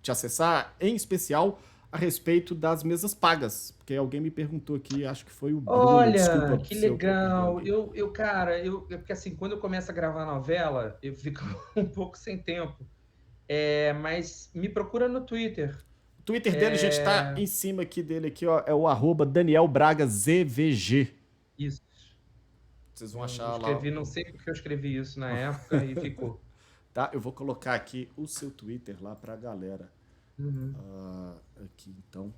te acessar, em especial a respeito das mesas pagas, porque alguém me perguntou aqui, acho que foi o Bruno, Olha, desculpa que se eu perdi legal. alguém. Cara, porque assim, quando eu começo a gravar novela, eu fico um pouco sem tempo. Mas me procura no Twitter. O Twitter dele, gente, tá em cima aqui dele aqui, ó, é o @DanielBragaZVG. Isso. Vocês vão Eu achar lá, escrevi, não sei porque eu escrevi isso na época e ficou. tá? Eu vou colocar aqui o seu Twitter lá pra galera. Uhum. Aqui, então.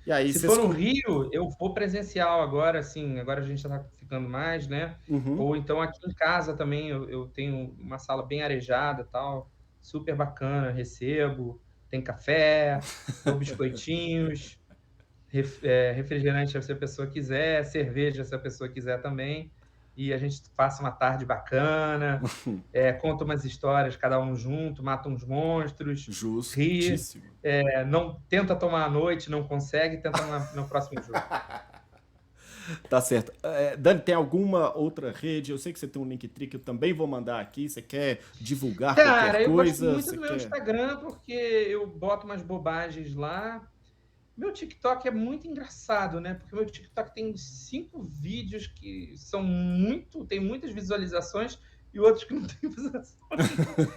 E aí, Se vocês... for no Rio, eu vou presencial agora, assim, agora a gente está ficando mais, né? Uhum. Ou então aqui em casa também, eu tenho uma sala bem arejada, tal, super bacana, recebo, tem café, dou biscoitinhos, refrigerante se a pessoa quiser, cerveja se a pessoa quiser também, e a gente passa uma tarde bacana, conta umas histórias, cada um junto, mata uns monstros, ri, Justíssimo. não tenta tomar à noite, não consegue, tenta no próximo jogo. Tá certo. Dani, tem alguma outra rede? Eu sei que você tem um Linktree que eu também vou mandar aqui. Você quer divulgar Cara, qualquer eu gosto coisa? muito Você do meu quer... Instagram porque eu boto umas bobagens lá. Meu TikTok é muito engraçado, né? Porque meu TikTok tem 5 vídeos que são tem muitas visualizações e outros que não têm visualização.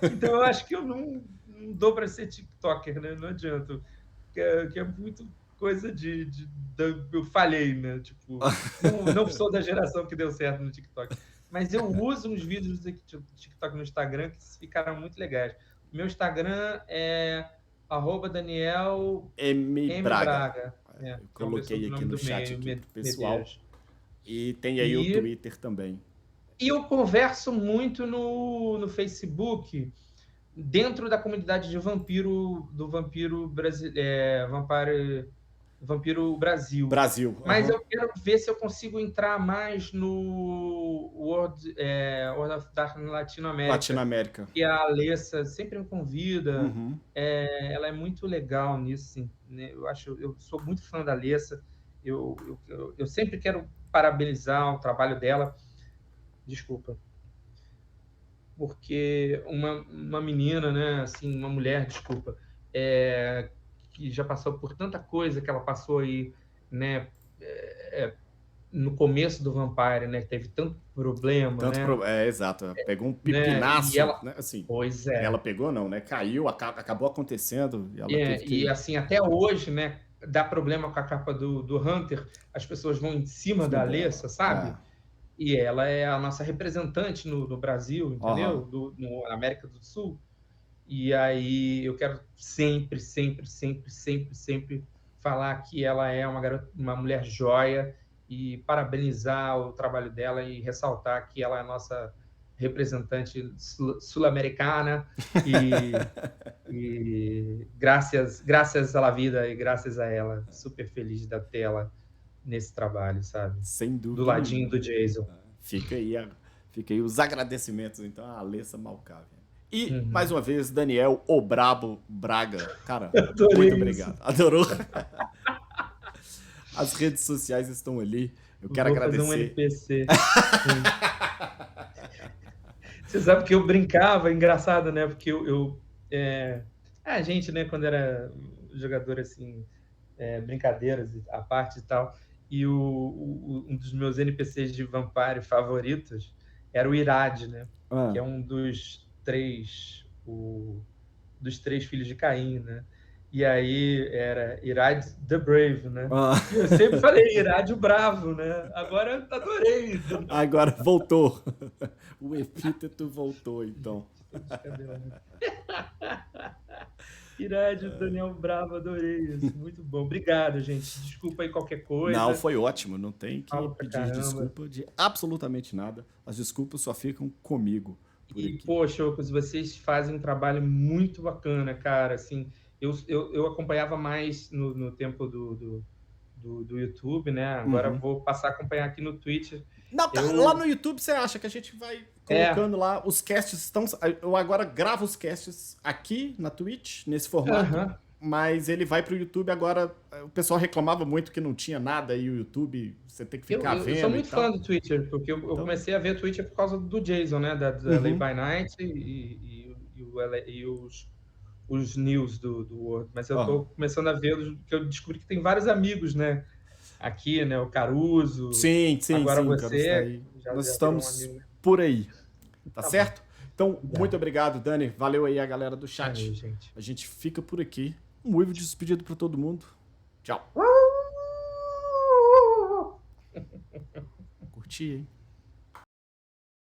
Então eu acho que eu não dou para ser TikToker, né? Não adianta. Que é muito coisa eu falhei, né? Tipo, não sou da geração que deu certo no TikTok. Mas eu uso uns vídeos do TikTok no Instagram que ficaram muito legais. Meu Instagram é @Daniel M. Braga. Braga, Eu que é o meu coloquei aqui sobrenome no do chat meio, aqui pro pessoal. Medeiros. E tem aí o E, Twitter também. e eu converso muito no Facebook, dentro da comunidade de vampiro, do Vampiro Brasileiro, Vampiro Brasil. Brasil. Mas eu quero ver se eu consigo entrar mais no World of Dark Latinoamérica. Latinoamérica. Que a Alessa sempre me convida. Uhum. Ela é muito legal nisso, assim, né? Eu sou muito fã da Alessa. Eu sempre quero parabenizar o trabalho dela. Desculpa. Porque uma menina, né, assim, uma mulher, desculpa, que já passou por tanta coisa que ela passou aí, né, no começo do Vampire, né, que teve tanto problema, né? Exato. Pegou um Né? pipinaço, E ela, né? Assim, pois ela pegou não, né? Caiu, acabou acontecendo e ela teve que... E assim, até hoje, né, dá problema com a capa do Hunter, as pessoas vão em cima da Alessa, sabe? E ela é a nossa representante no Brasil, entendeu? Na América do Sul. E aí eu quero sempre, sempre, sempre, sempre, sempre falar que ela é uma mulher joia e parabenizar o trabalho dela e ressaltar que ela é a nossa representante sul-americana e graças à vida e graças a ela, super feliz de ter ela nesse trabalho, sabe? Sem dúvida Do ladinho nenhuma. do Jason. Fica aí os agradecimentos, então, a Alessa Malcave. E, mais uma vez, Daniel O Brabo Braga. Cara, muito obrigado. Adorou? As redes sociais estão ali. Eu quero agradecer. Fazer um NPC. Você sabe que eu brincava, engraçado, né? Porque a gente, né, quando era jogador, assim, brincadeiras à parte e tal, e um dos meus NPCs de Vampire favoritos era o Irad, né? Que é um dos três filhos de Caim, né? E aí era Irad the Brave, né? E eu sempre falei Irad o Bravo, né? Agora eu adorei. Agora voltou. O epíteto voltou, então. Irad, Daniel Bravo, adorei isso. Muito bom. Obrigado, gente. Desculpa aí qualquer coisa. Não, foi ótimo. Não tem que pedir desculpa de absolutamente nada. As desculpas só ficam comigo. E, poxa, vocês fazem um trabalho muito bacana, cara. Assim, eu acompanhava mais no tempo do YouTube, né? Agora vou passar a acompanhar aqui no Twitch. Não, lá no YouTube você acha que a gente vai colocando lá, os casts estão... Eu agora gravo os casts aqui na Twitch, nesse formato, mas ele vai pro YouTube agora. O pessoal reclamava muito que não tinha nada aí o YouTube, você tem que ficar vendo. Eu sou muito e tal. fã do Twitter, porque eu comecei a ver Twitter por causa do Jason, né? Da LA by Night e os news do World. Mas eu tô começando a ver, porque eu descobri que tem vários amigos, né? Aqui, né? O Caruso. Sim, agora Caruso você tá aí. já Nós virou um estamos amigo, né? por aí. Tá Tá certo? Então, Obrigado. muito obrigado, Dani. Valeu aí a galera do chat. Valeu, gente. A gente fica por aqui. Um uivo de despedido para todo mundo. Tchau. Curti, hein?